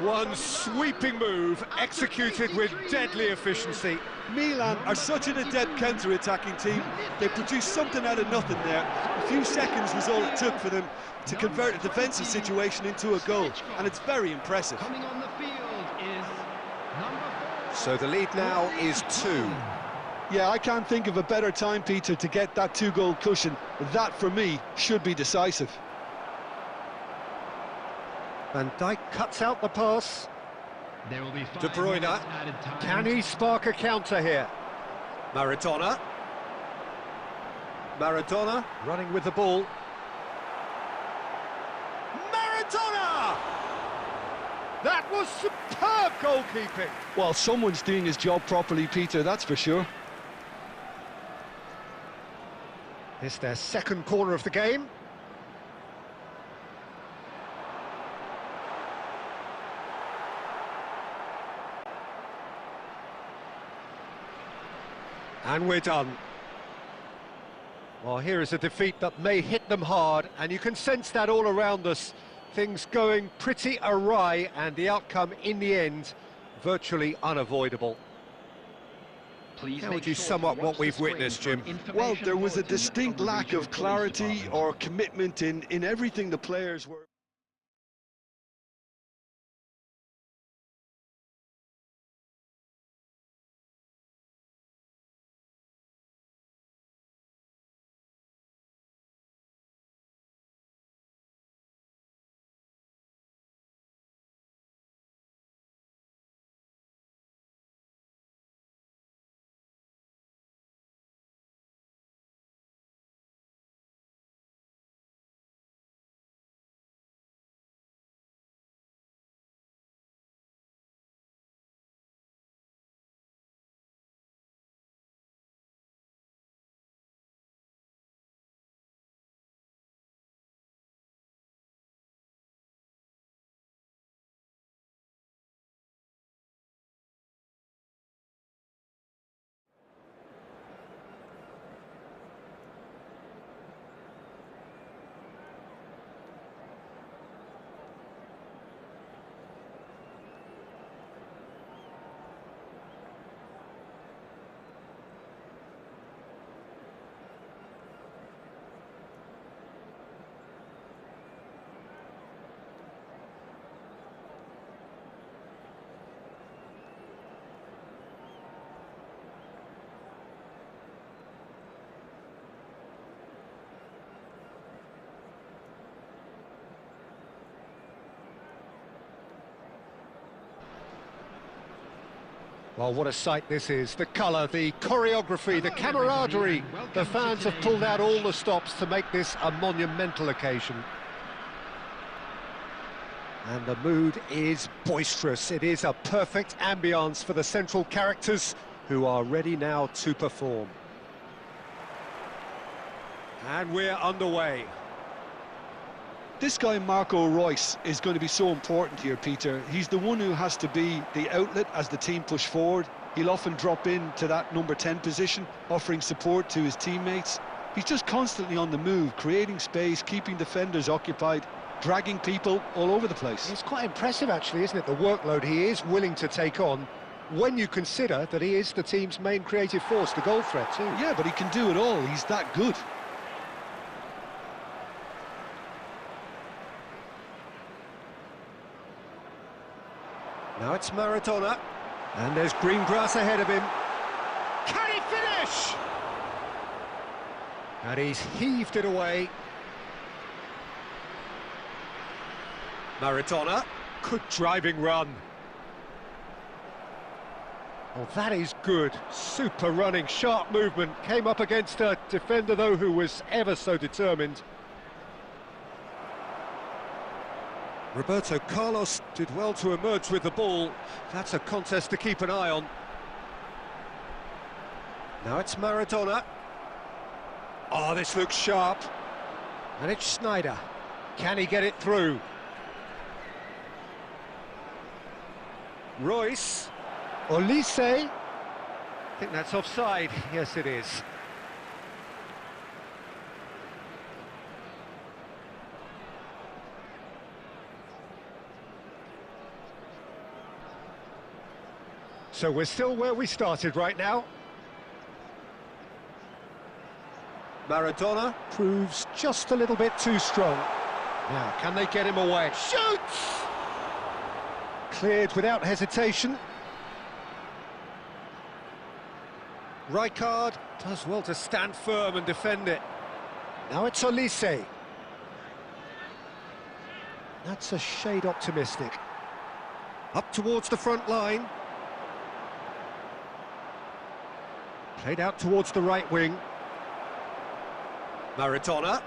One sweeping move, executed with deadly efficiency. Milan are such an adept counter-attacking team. They produced something out of nothing there. A few seconds was all it took for them to convert a defensive situation into a goal, and it's very impressive. Coming on the field is number 4. So the lead now is 2. Yeah, I can't think of a better time, Peter, to get that 2-goal cushion. That, for me, should be decisive. Van Dijk cuts out the pass. There will be 5 De Bruyne. minutes added time. Can he spark a counter here? Maradona. Maradona running with the ball. Maradona! That was superb goalkeeping. Well, someone's doing his job properly, Peter, that's for sure. It's their second corner of the game. And we're done. Well, here is a defeat that may hit them hard, and you can sense that all around us. Things going pretty awry, and the outcome in the end virtually unavoidable. How would you sum up what we've witnessed, Jim? Well, there was a distinct lack of clarity or commitment in everything the players were. Well, what a sight this is. The colour, the choreography, the camaraderie. The fans have pulled out all the stops to make this a monumental occasion. And the mood is boisterous. It is a perfect ambience for the central characters who are ready now to perform. And we're underway. This guy, Marco Reus, is going to be so important here, Peter. He's the one who has to be the outlet as the team push forward. He'll often drop into that number 10 position, offering support to his teammates. He's just constantly on the move, creating space, keeping defenders occupied, dragging people all over the place. It's quite impressive, actually, isn't it? The workload he is willing to take on when you consider that he is the team's main creative force, the goal threat, too. Yeah, but he can do it all. He's that good. Now it's Maradona, and there's green grass ahead of him. Can he finish? And he's heaved it away. Maradona, good driving run. Oh, that is good. Super running, sharp movement. Came up against a defender, though, who was ever so determined. Roberto Carlos did well to emerge with the ball. That's a contest to keep an eye on. Now it's Maradona. Oh, this looks sharp. And it's Schneider. Can he get it through? Royce. Olise. I think that's offside. Yes, it is. So we're still where we started right now. Maradona proves just a little bit too strong. Now, can they get him away? Shoots! Cleared without hesitation. Rijkaard does well to stand firm and defend it. Now it's Olise. That's a shade optimistic. Up towards the front line. Played out towards the right wing. Maradona.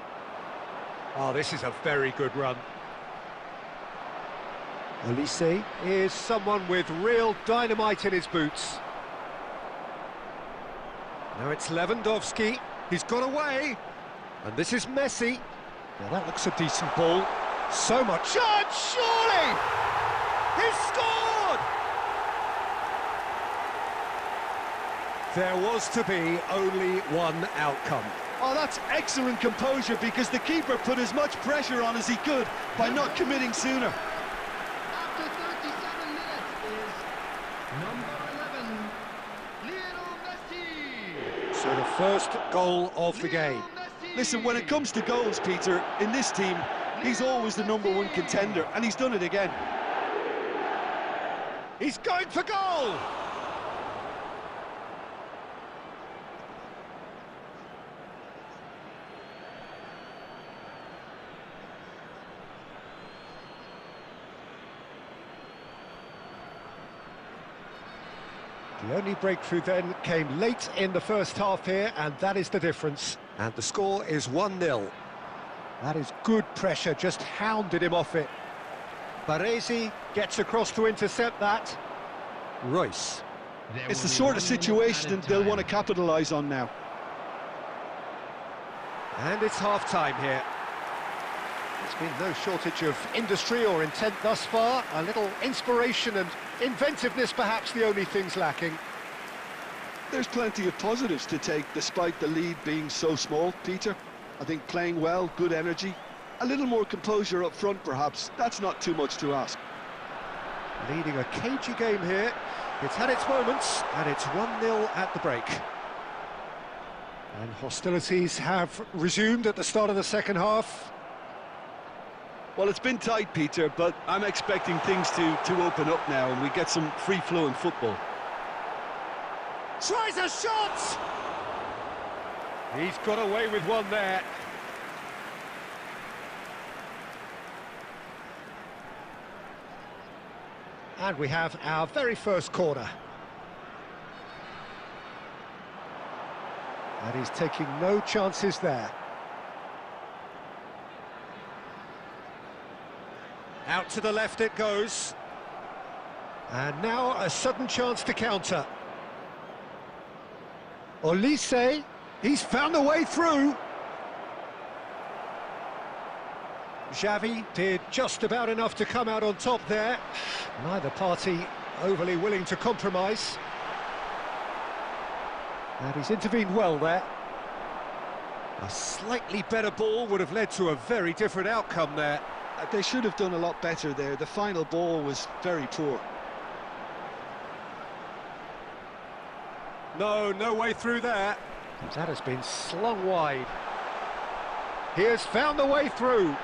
Oh, this is a very good run. Olise is someone with real dynamite in his boots. Now it's Lewandowski. He's got away. And this is Messi. Now that looks a decent ball. So much chance, surely! He's scored! There was to be only one outcome. Oh, that's excellent composure, because the keeper put as much pressure on as he could by not committing sooner. After 37 minutes is number 11, Lionel Messi. So the first goal of the game. Listen, when it comes to goals, Peter, in this team, he's always the #1 contender, and he's done it again. He's going for goal! The only breakthrough then came late in the first half here, and that is the difference. And the score is 1-0. That is good pressure, just hounded him off it. Baresi gets across to intercept that. Royce. It's the sort of situation they'll want to capitalise on now. And it's half-time here. There's been no shortage of industry or intent thus far. A little inspiration and inventiveness, perhaps the only things lacking. There's plenty of positives to take, despite the lead being so small, Peter. I think playing well, good energy, a little more composure up front, perhaps. That's not too much to ask. Leading a cagey game here. It's had its moments, and it's 1-0 at the break. And hostilities have resumed at the start of the second half. Well, it's been tight, Peter, but I'm expecting things to open up now and we get some free-flowing football. Tries a shot! He's got away with one there. And we have our very first corner. And he's taking no chances there. Out to the left it goes. And now a sudden chance to counter. Olise, he's found a way through. Xavi did just about enough to come out on top there. Neither party overly willing to compromise. And he's intervened well there. A slightly better ball would have led to a very different outcome there. They should have done a lot better there. The final ball was very poor. No way through there. That has been slung wide. He has found the way through.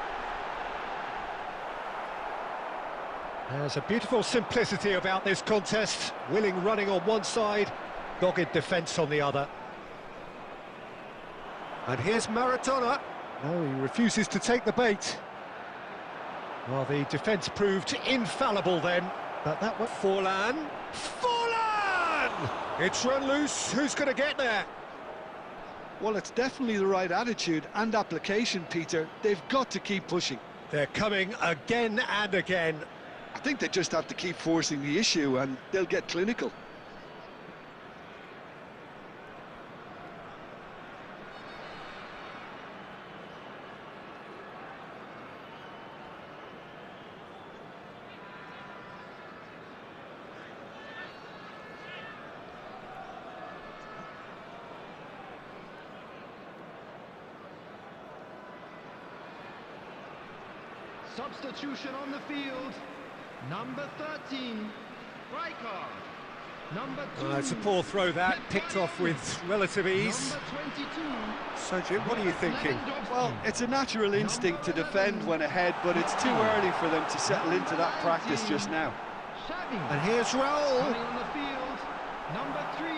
There's a beautiful simplicity about this contest. Willing running on one side, dogged defence on the other. And here's Maradona. No, he refuses to take the bait. Well, the defence proved infallible then, but that was Forlan. It's run loose. Who's going to get there? Well, it's definitely the right attitude and application, Peter. They've got to keep pushing. They're coming again and again. I think they just have to keep forcing the issue and they'll get clinical. Substitution on the field. Number 13, Rijkaard. Number 2. It's a poor throw that, picked off with relative ease. Number 22. So, Jim, what are you thinking? Well, it's a natural instinct to defend when ahead, but it's too early for them to settle into that practice just now. Xavi. And here's Raul. Coming on the field. Number 3,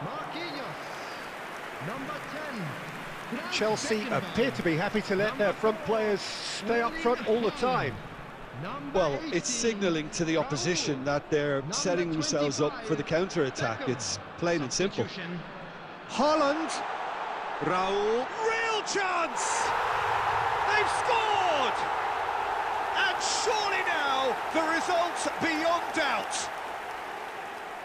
Marquinhos. Number 10. Chelsea appear to be happy to let their front players stay up front all the time. Well, it's signalling to the opposition that they're setting themselves up for the counter-attack. It's plain and simple. Haaland. Raul. Real chance! They've scored! And surely now, the result's beyond doubt.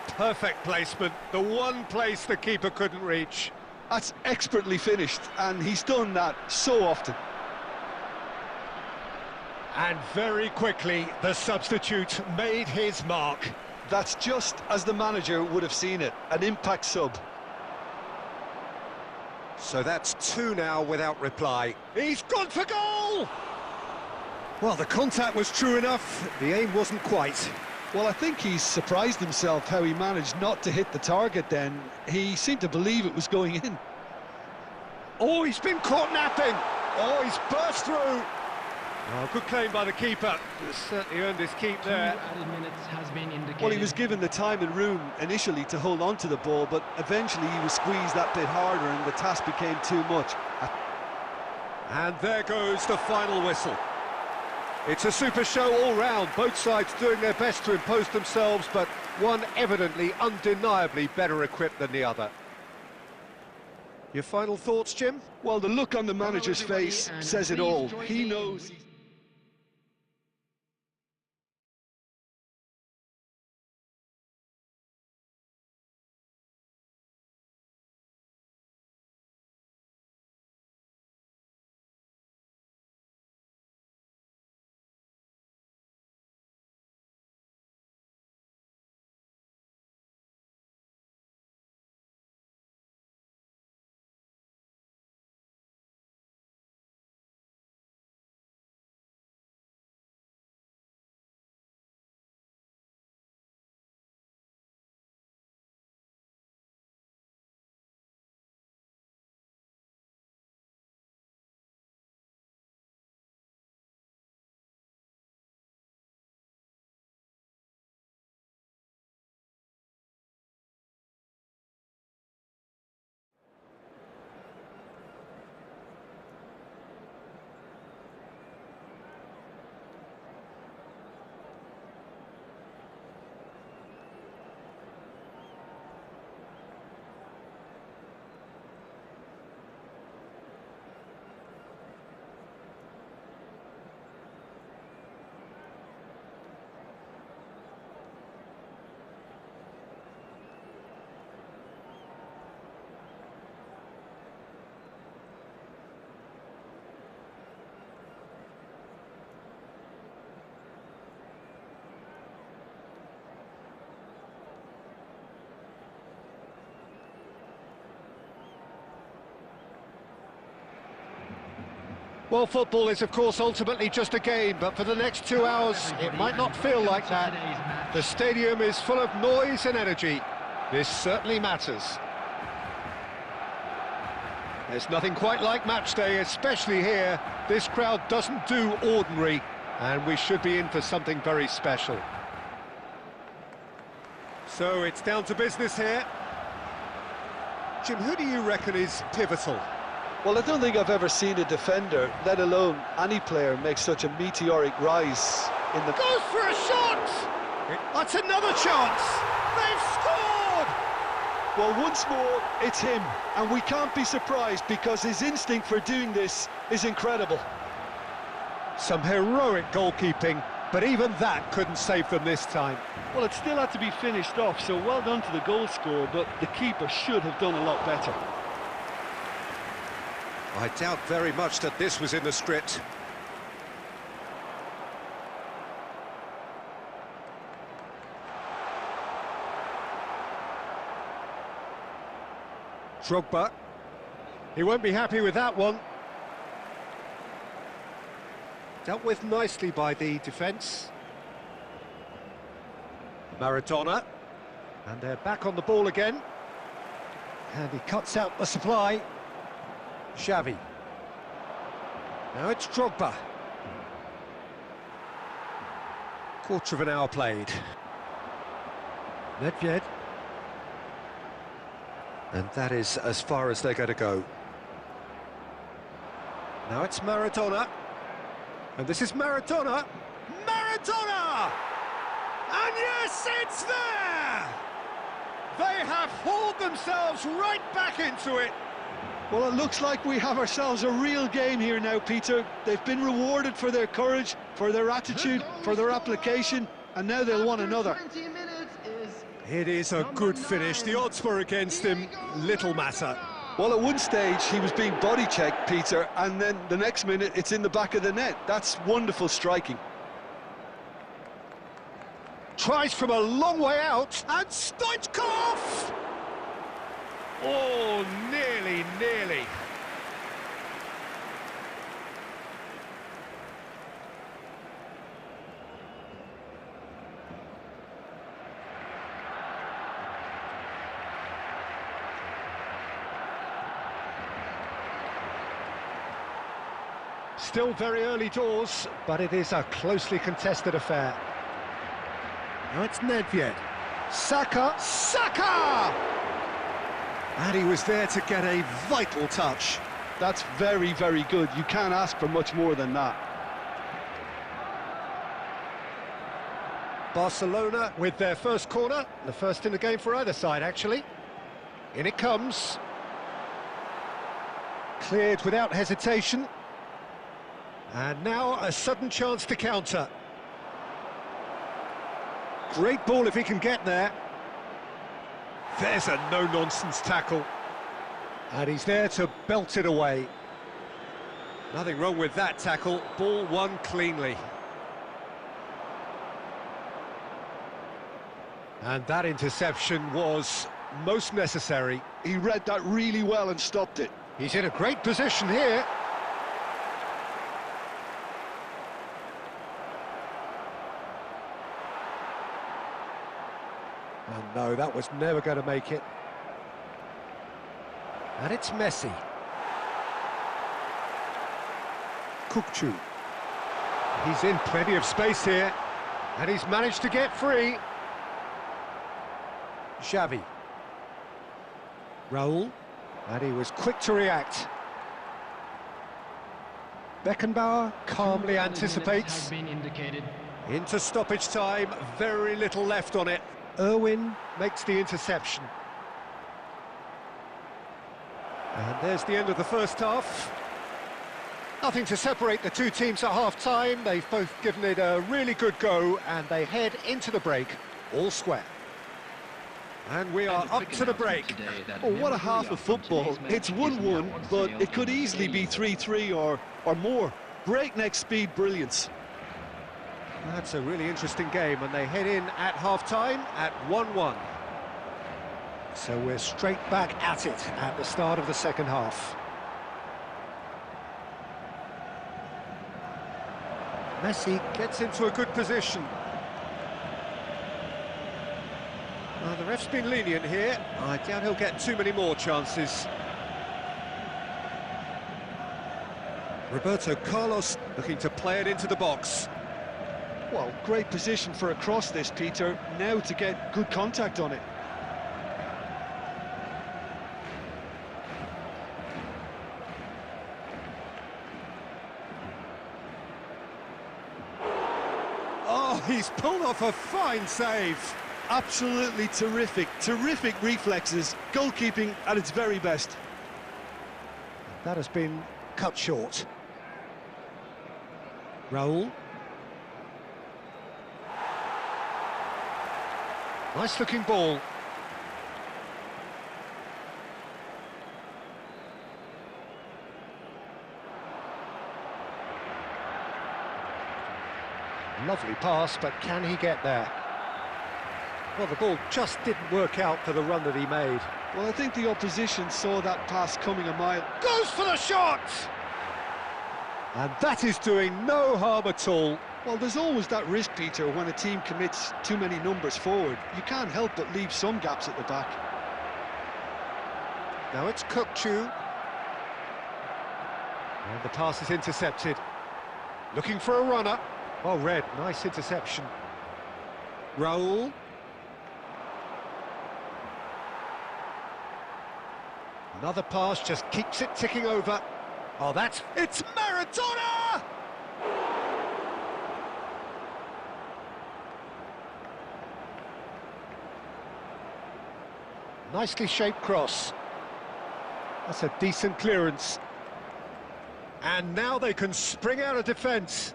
Perfect placement, the one place the keeper couldn't reach. That's expertly finished, and he's done that so often. And very quickly, the substitute made his mark. That's just as the manager would have seen it, an impact sub. So that's 2 now without reply. He's gone for goal! Well, the contact was true enough, the aim wasn't quite. Well, I think he's surprised himself how he managed not to hit the target then. He seemed to believe it was going in. Oh, he's been caught napping! Oh, he's burst through! Oh, good claim by the keeper. He's certainly earned his keep there. 2 added minutes has been indicated. Well, he was given the time and room initially to hold on to the ball, but eventually he was squeezed that bit harder and the task became too much. And there goes the final whistle. It's a super show all round, both sides doing their best to impose themselves, but one evidently, undeniably better equipped than the other. Your final thoughts, Jim? Well, the look on the manager's face says it all. He knows... Well, football is, of course, ultimately just a game, but for the next 2 hours, it might not feel like that. The stadium is full of noise and energy. This certainly matters. There's nothing quite like match day, especially here. This crowd doesn't do ordinary, and we should be in for something very special. So it's down to business here. Jim, who do you reckon is pivotal? Well, I don't think I've ever seen a defender, let alone any player, make such a meteoric rise in the... Goes for a shot! That's another chance! They've scored! Well, once more, it's him, and we can't be surprised because his instinct for doing this is incredible. Some heroic goalkeeping, but even that couldn't save them this time. Well, it still had to be finished off, so well done to the goal scorer, but the keeper should have done a lot better. I doubt very much that this was in the script. Drogba. He won't be happy with that one. Dealt with nicely by the defence. Maradona. And they're back on the ball again. And he cuts out the supply. Xavi. Now it's Drogba. Quarter of an hour played. Nedved. And that is as far as they're going to go. Now it's Maradona. And this is Maradona. Maradona! And yes, it's there! They have hauled themselves right back into it. Well, it looks like we have ourselves a real game here now, Peter. They've been rewarded for their courage, for their attitude, for their application, and now they'll want another. It is a good finish. The odds were against him. Little matter. Well, at one stage, he was being body-checked, Peter, and then the next minute, it's in the back of the net. That's wonderful striking. tries from a long way out, and Stoichkov! Oh, nearly, nearly. Still very early doors, but it is a closely contested affair. Now it's Nedved. Saka! And he was there to get a vital touch. That's very, very good. You can't ask for much more than that. Barcelona with their first corner, the first in the game for either side, actually. In it comes. Cleared without hesitation. And now a sudden chance to counter. Great ball if he can get there. There's a no-nonsense tackle. And he's there to belt it away. Nothing wrong with that tackle. Ball won cleanly. And that interception was most necessary. He read that really well and stopped it. He's in a great position here. Oh no, that was never going to make it. And it's Messi. Kukçu. He's in plenty of space here. And he's managed to get free. Xavi. Raul. And he was quick to react. Beckenbauer calmly anticipates. Into stoppage time, very little left on it. Irwin makes the interception. And there's the end of the first half. Nothing to separate the two teams at half-time. They've both given it a really good go, and they head into the break all square. And we are up to the break. Oh, what a half of football. It's 1-1, but it could easily be 3-3 or more. Breakneck speed brilliance. That's a really interesting game, and they head in at half-time at 1-1. So we're straight back at it at the start of the second half. Messi gets into a good position. The ref's been lenient here. I doubt he'll get too many more chances. Roberto Carlos looking to play it into the box. Well, great position for a cross this, Peter. Now to get good contact on it. Oh, he's pulled off a fine save. Absolutely terrific, terrific reflexes. Goalkeeping at its very best. That has been cut short. Raul. Nice looking ball. Lovely pass, but can he get there? Well, the ball just didn't work out for the run that he made. Well, I think the opposition saw that pass coming a mile. Goes for the shot! And that is doing no harm at all. Well, there's always that risk, Peter, when a team commits too many numbers forward. You can't help but leave some gaps at the back. Now it's Kukçu. And the pass is intercepted. Looking for a runner. Oh, Red, nice interception. Raul. Another pass just keeps it ticking over. Oh, it's Maradona! Nicely shaped cross. That's a decent clearance. And now they can spring out of defence.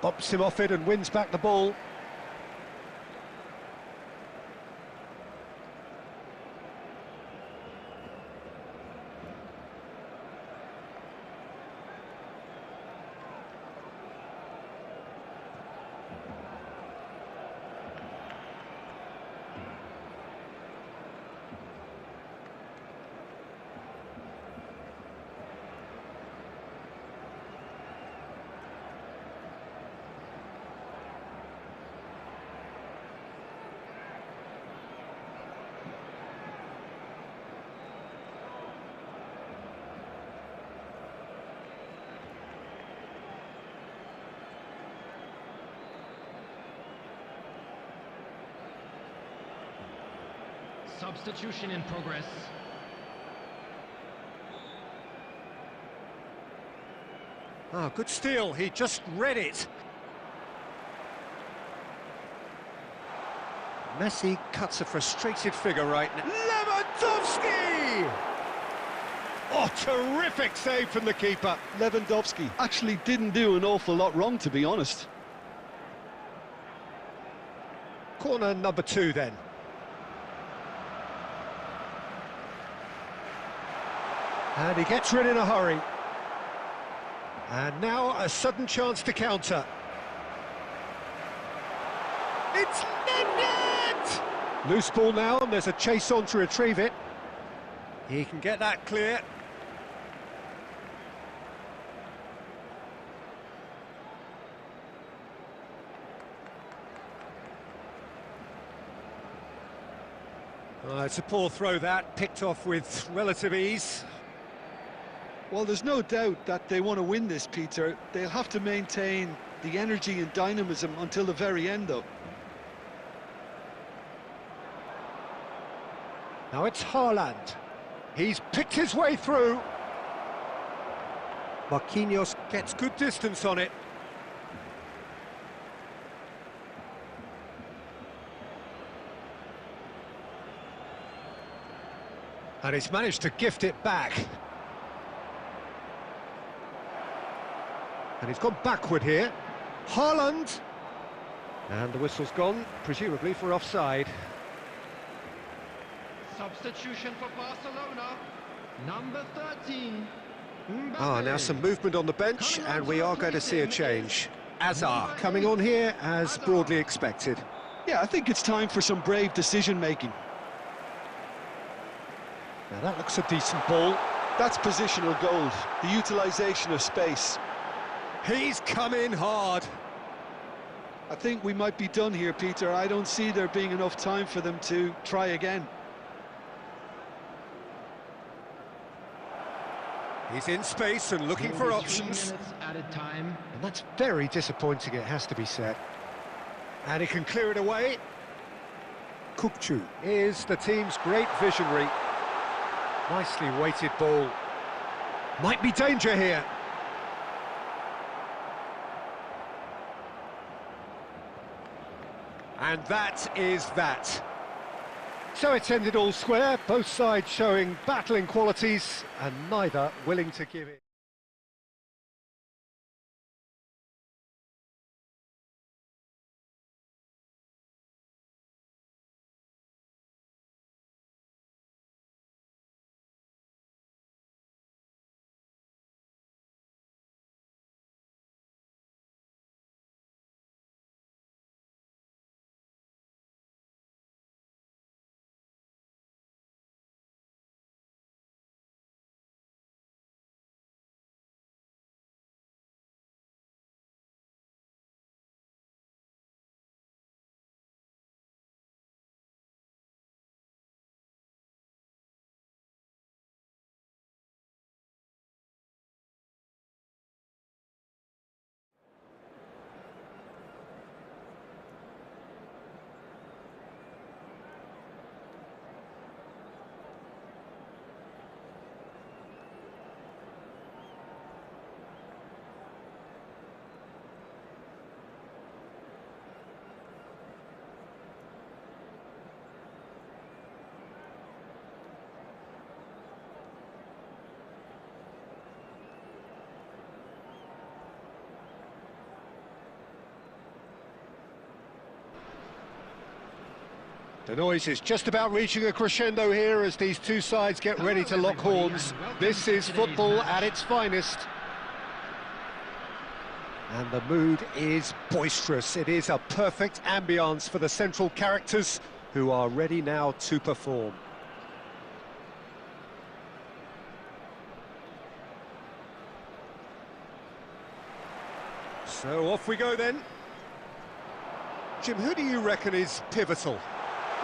Bumps him off it and wins back the ball. Substitution in progress. Oh, good steal, he just read it. Messi cuts a frustrated figure right now. Lewandowski! Oh, terrific save from the keeper. Lewandowski actually didn't do an awful lot wrong, to be honest. Corner number 2 then. And he gets rid in a hurry. And now a sudden chance to counter. It's net! Loose ball now, and there's a chase on to retrieve it. He can get that clear. It's a poor throw that, picked off with relative ease. Well, there's no doubt that they want to win this, Peter. They'll have to maintain the energy and dynamism until the very end, though. Now it's Haaland. He's picked his way through. Marquinhos gets good distance on it. And he's managed to gift it back. And he's gone backward here. Haaland! And the whistle's gone, presumably for offside. Substitution for Barcelona. Number 13. Ah, now some movement on the bench, and we are going to see a change. Azar coming on here as broadly expected. Yeah, I think it's time for some brave decision-making. Now that looks a decent ball. That's positional gold, the utilisation of space. He's come in hard. I think we might be done here, Peter. I don't see there being enough time for them to try again. He's in space and looking for options. 3 minutes added time. And that's very disappointing, it has to be said. And he can clear it away. Kukçu is the team's great visionary. Nicely weighted ball. Might be danger here. And that is that. So it's ended all square, both sides showing battling qualities and neither willing to give it. The noise is just about reaching a crescendo here as these two sides get ready to lock horns. This is football at its finest. And the mood is boisterous. It is a perfect ambience for the central characters who are ready now to perform. So off we go then. Jim, who do you reckon is pivotal?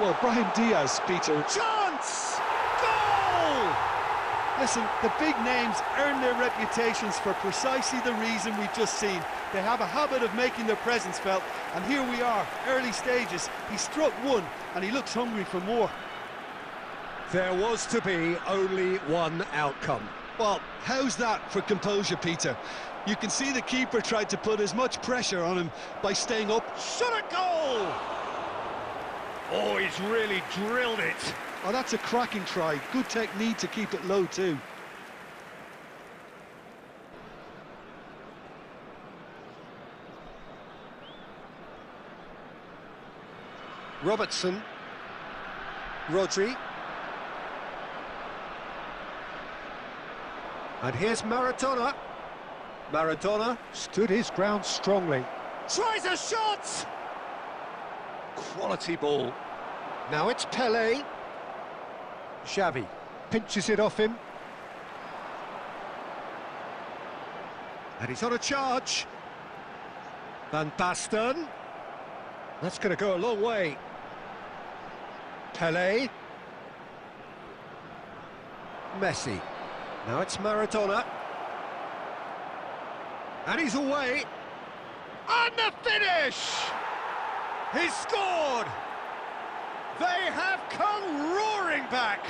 Well, Brahim Diaz, Peter. Chance! Goal! Listen, the big names earn their reputations for precisely the reason we've just seen. They have a habit of making their presence felt, and here we are, early stages. He struck one, and he looks hungry for more. There was to be only one outcome. Well, how's that for composure, Peter? You can see the keeper tried to put as much pressure on him by staying up. Shot a goal! Oh, he's really drilled it. Oh, that's a cracking try. Good technique to keep it low too. Robertson. Rodri. And here's Maradona. Maradona stood his ground strongly. Tries a shot! Quality ball. Now it's Pelé. Xavi pinches it off him. And he's on a charge. Van Basten. That's going to go a long way. Pelé. Messi. Now it's Maradona. And he's away. And the finish! He's scored! They have come roaring back!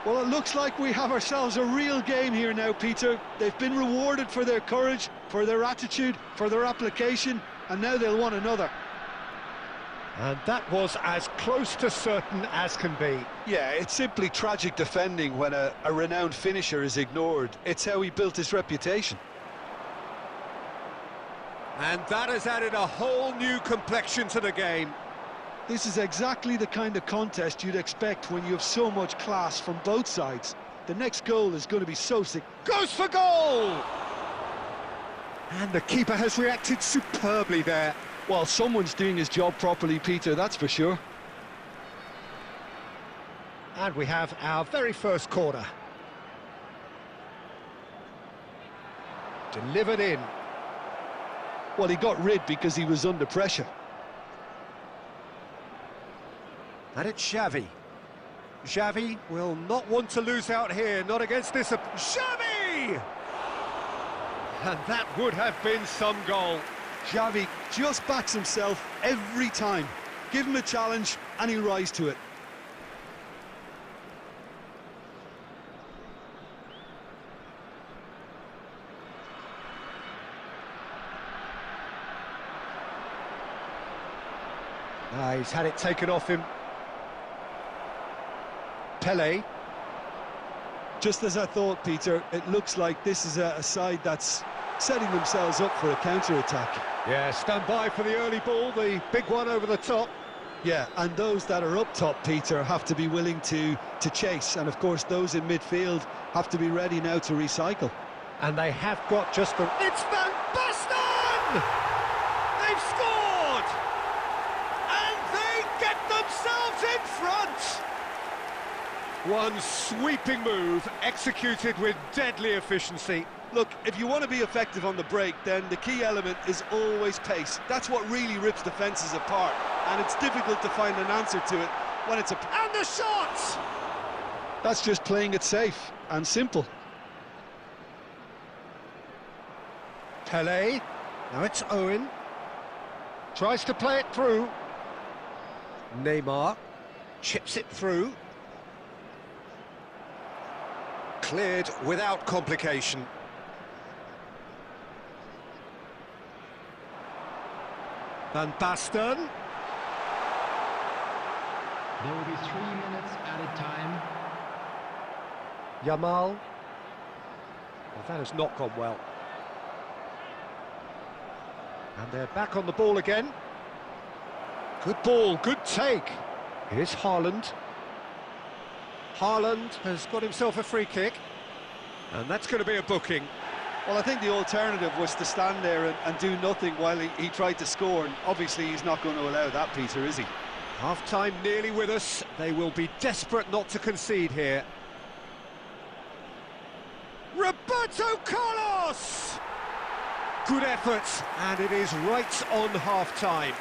Well, it looks like we have ourselves a real game here now, Peter. They've been rewarded for their courage, for their attitude, for their application, and now they'll want another. And that was as close to certain as can be. Yeah, it's simply tragic defending when a renowned finisher is ignored. It's how he built his reputation. And that has added a whole new complexion to the game. This is exactly the kind of contest you'd expect when you have so much class from both sides. The next goal is going to be so sick. Goes for goal! And the keeper has reacted superbly there. Well, someone's doing his job properly, Peter, that's for sure. And we have our very first corner. Delivered in. Well, he got rid because he was under pressure. And it's Xavi. Xavi will not want to lose out here, not against this... Xavi! And that would have been some goal. Xavi just backs himself every time. Give him a challenge and he'll rise to it. He's had it taken off him. Pelé. Just as I thought, Peter, it looks like this is a side that's setting themselves up for a counter-attack. Yeah, stand by for the early ball, the big one over the top. Yeah, and those that are up top, Peter, have to be willing to chase. And, of course, those in midfield have to be ready now to recycle. And they have got just the... It's Van Basten! They've scored! And they get themselves in front! One sweeping move, executed with deadly efficiency. Look, if you want to be effective on the break, then the key element is always pace. That's what really rips defences apart, and it's difficult to find an answer to it when it's a... And the shot! That's just playing it safe and simple. Pelé, now it's Owen. Tries to play it through. Neymar chips it through. Cleared without complication. Van Basten. There will be 3 minutes added time. Yamal. Well, that has not gone well. And they're back on the ball again. Good ball, good take. Here's Haaland. Haaland has got himself a free kick. And that's going to be a booking. Well, I think the alternative was to stand there and do nothing while he tried to score, and obviously he's not going to allow that, Peter, is he? Half-time nearly with us. They will be desperate not to concede here. Roberto Carlos! Good effort, and it is right on half-time.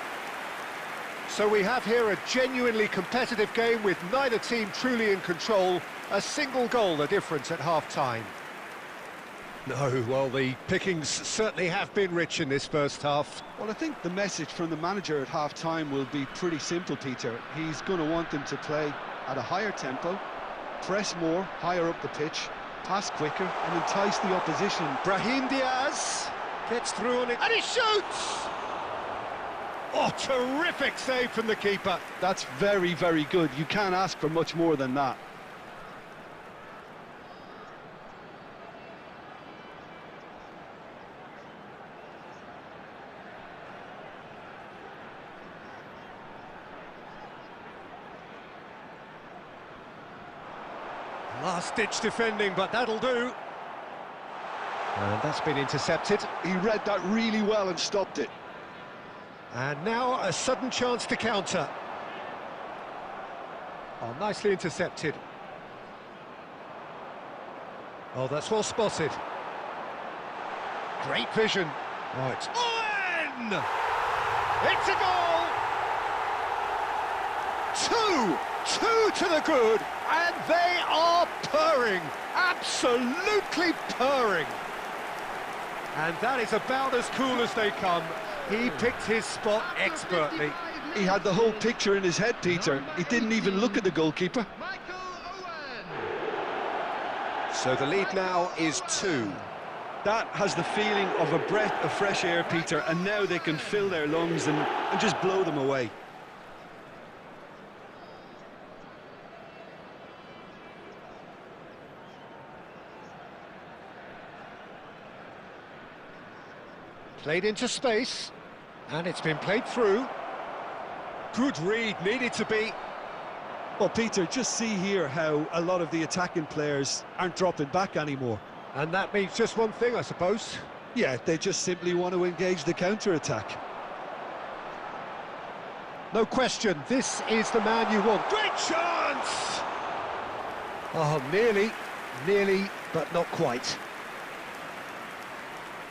So we have here a genuinely competitive game with neither team truly in control. A single goal the difference at half-time. No, well, the pickings certainly have been rich in this first half. Well, I think the message from the manager at half-time will be pretty simple, Peter. He's going to want them to play at a higher tempo, press more, higher up the pitch, pass quicker and entice the opposition. Brahim Diaz gets through on it, and he shoots! Oh, terrific save from the keeper. That's very, very good. You can't ask for much more than that. Last-ditch defending, but that'll do. And that's been intercepted. He read that really well and stopped it. And now a sudden chance to counter. Oh, nicely intercepted. Oh, that's well spotted. Great vision. Oh, it's in! It's a goal! Two to the good, and they are purring, absolutely purring. And that is about as cool as they come. He picked his spot expertly. He had the whole picture in his head, Peter. He didn't even look at the goalkeeper. So the lead now is 2. That has the feeling of a breath of fresh air, Peter, and now they can fill their lungs and just blow them away. Played into space, and it's been played through. Good read, needed to be. Well, Peter, just see here how a lot of the attacking players aren't dropping back anymore. And that means just one thing, I suppose. Yeah, they just simply want to engage the counter-attack. No question, this is the man you want. Great chance! Oh, nearly, but not quite.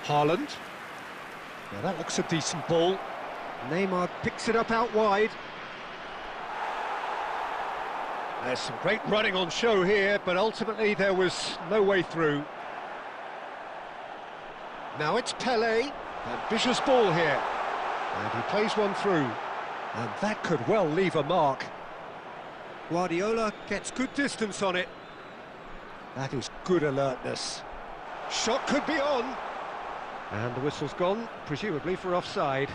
Haaland. Now that looks a decent ball. Neymar picks it up out wide. There's some great running on show here, but ultimately there was no way through. Now it's Pelé, ambitious ball here, and he plays one through, and that could well leave a mark. Guardiola gets good distance on it. That is good alertness. Shot could be on, and the whistle's gone, presumably for offside.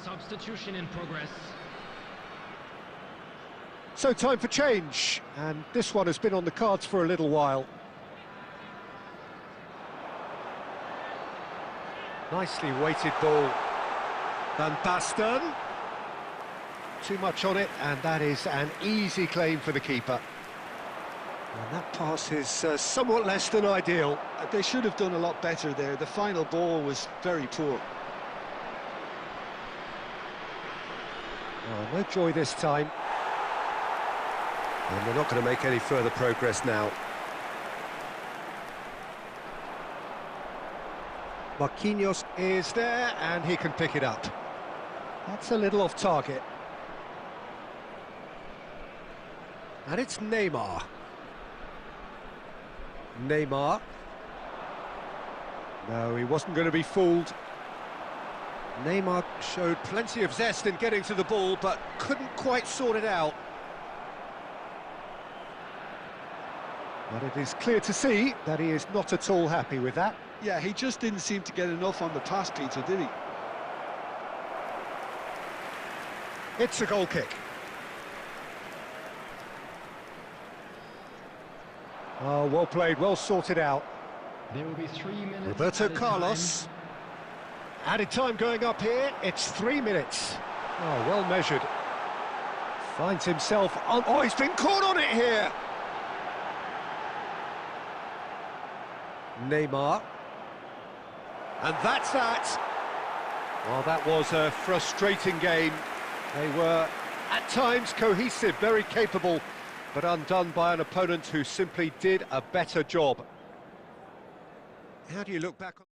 Substitution in progress. So time for change, and this one has been on the cards for a little while. Nicely weighted ball. Van Basten. Too much on it, and that is an easy claim for the keeper. And that pass is somewhat less than ideal. They should have done a lot better there. The final ball was very poor. Oh, no joy this time. And they're not going to make any further progress now. Marquinhos is there, and he can pick it up. That's a little off target. And it's Neymar. Neymar. No, he wasn't going to be fooled. Neymar showed plenty of zest in getting to the ball, but couldn't quite sort it out. But it is clear to see that he is not at all happy with that. Yeah, he just didn't seem to get enough on the pass, Peter, did he? It's a goal kick. Oh, well played, well sorted out. There will be 3 minutes. Roberto added Carlos. time. Added time going up here, it's 3 minutes. Oh, well measured. Finds himself on... Oh, he's been caught on it here! Neymar. And that's that. Well, that was a frustrating game. They were, at times, cohesive, very capable, but undone by an opponent who simply did a better job. How do you look back on...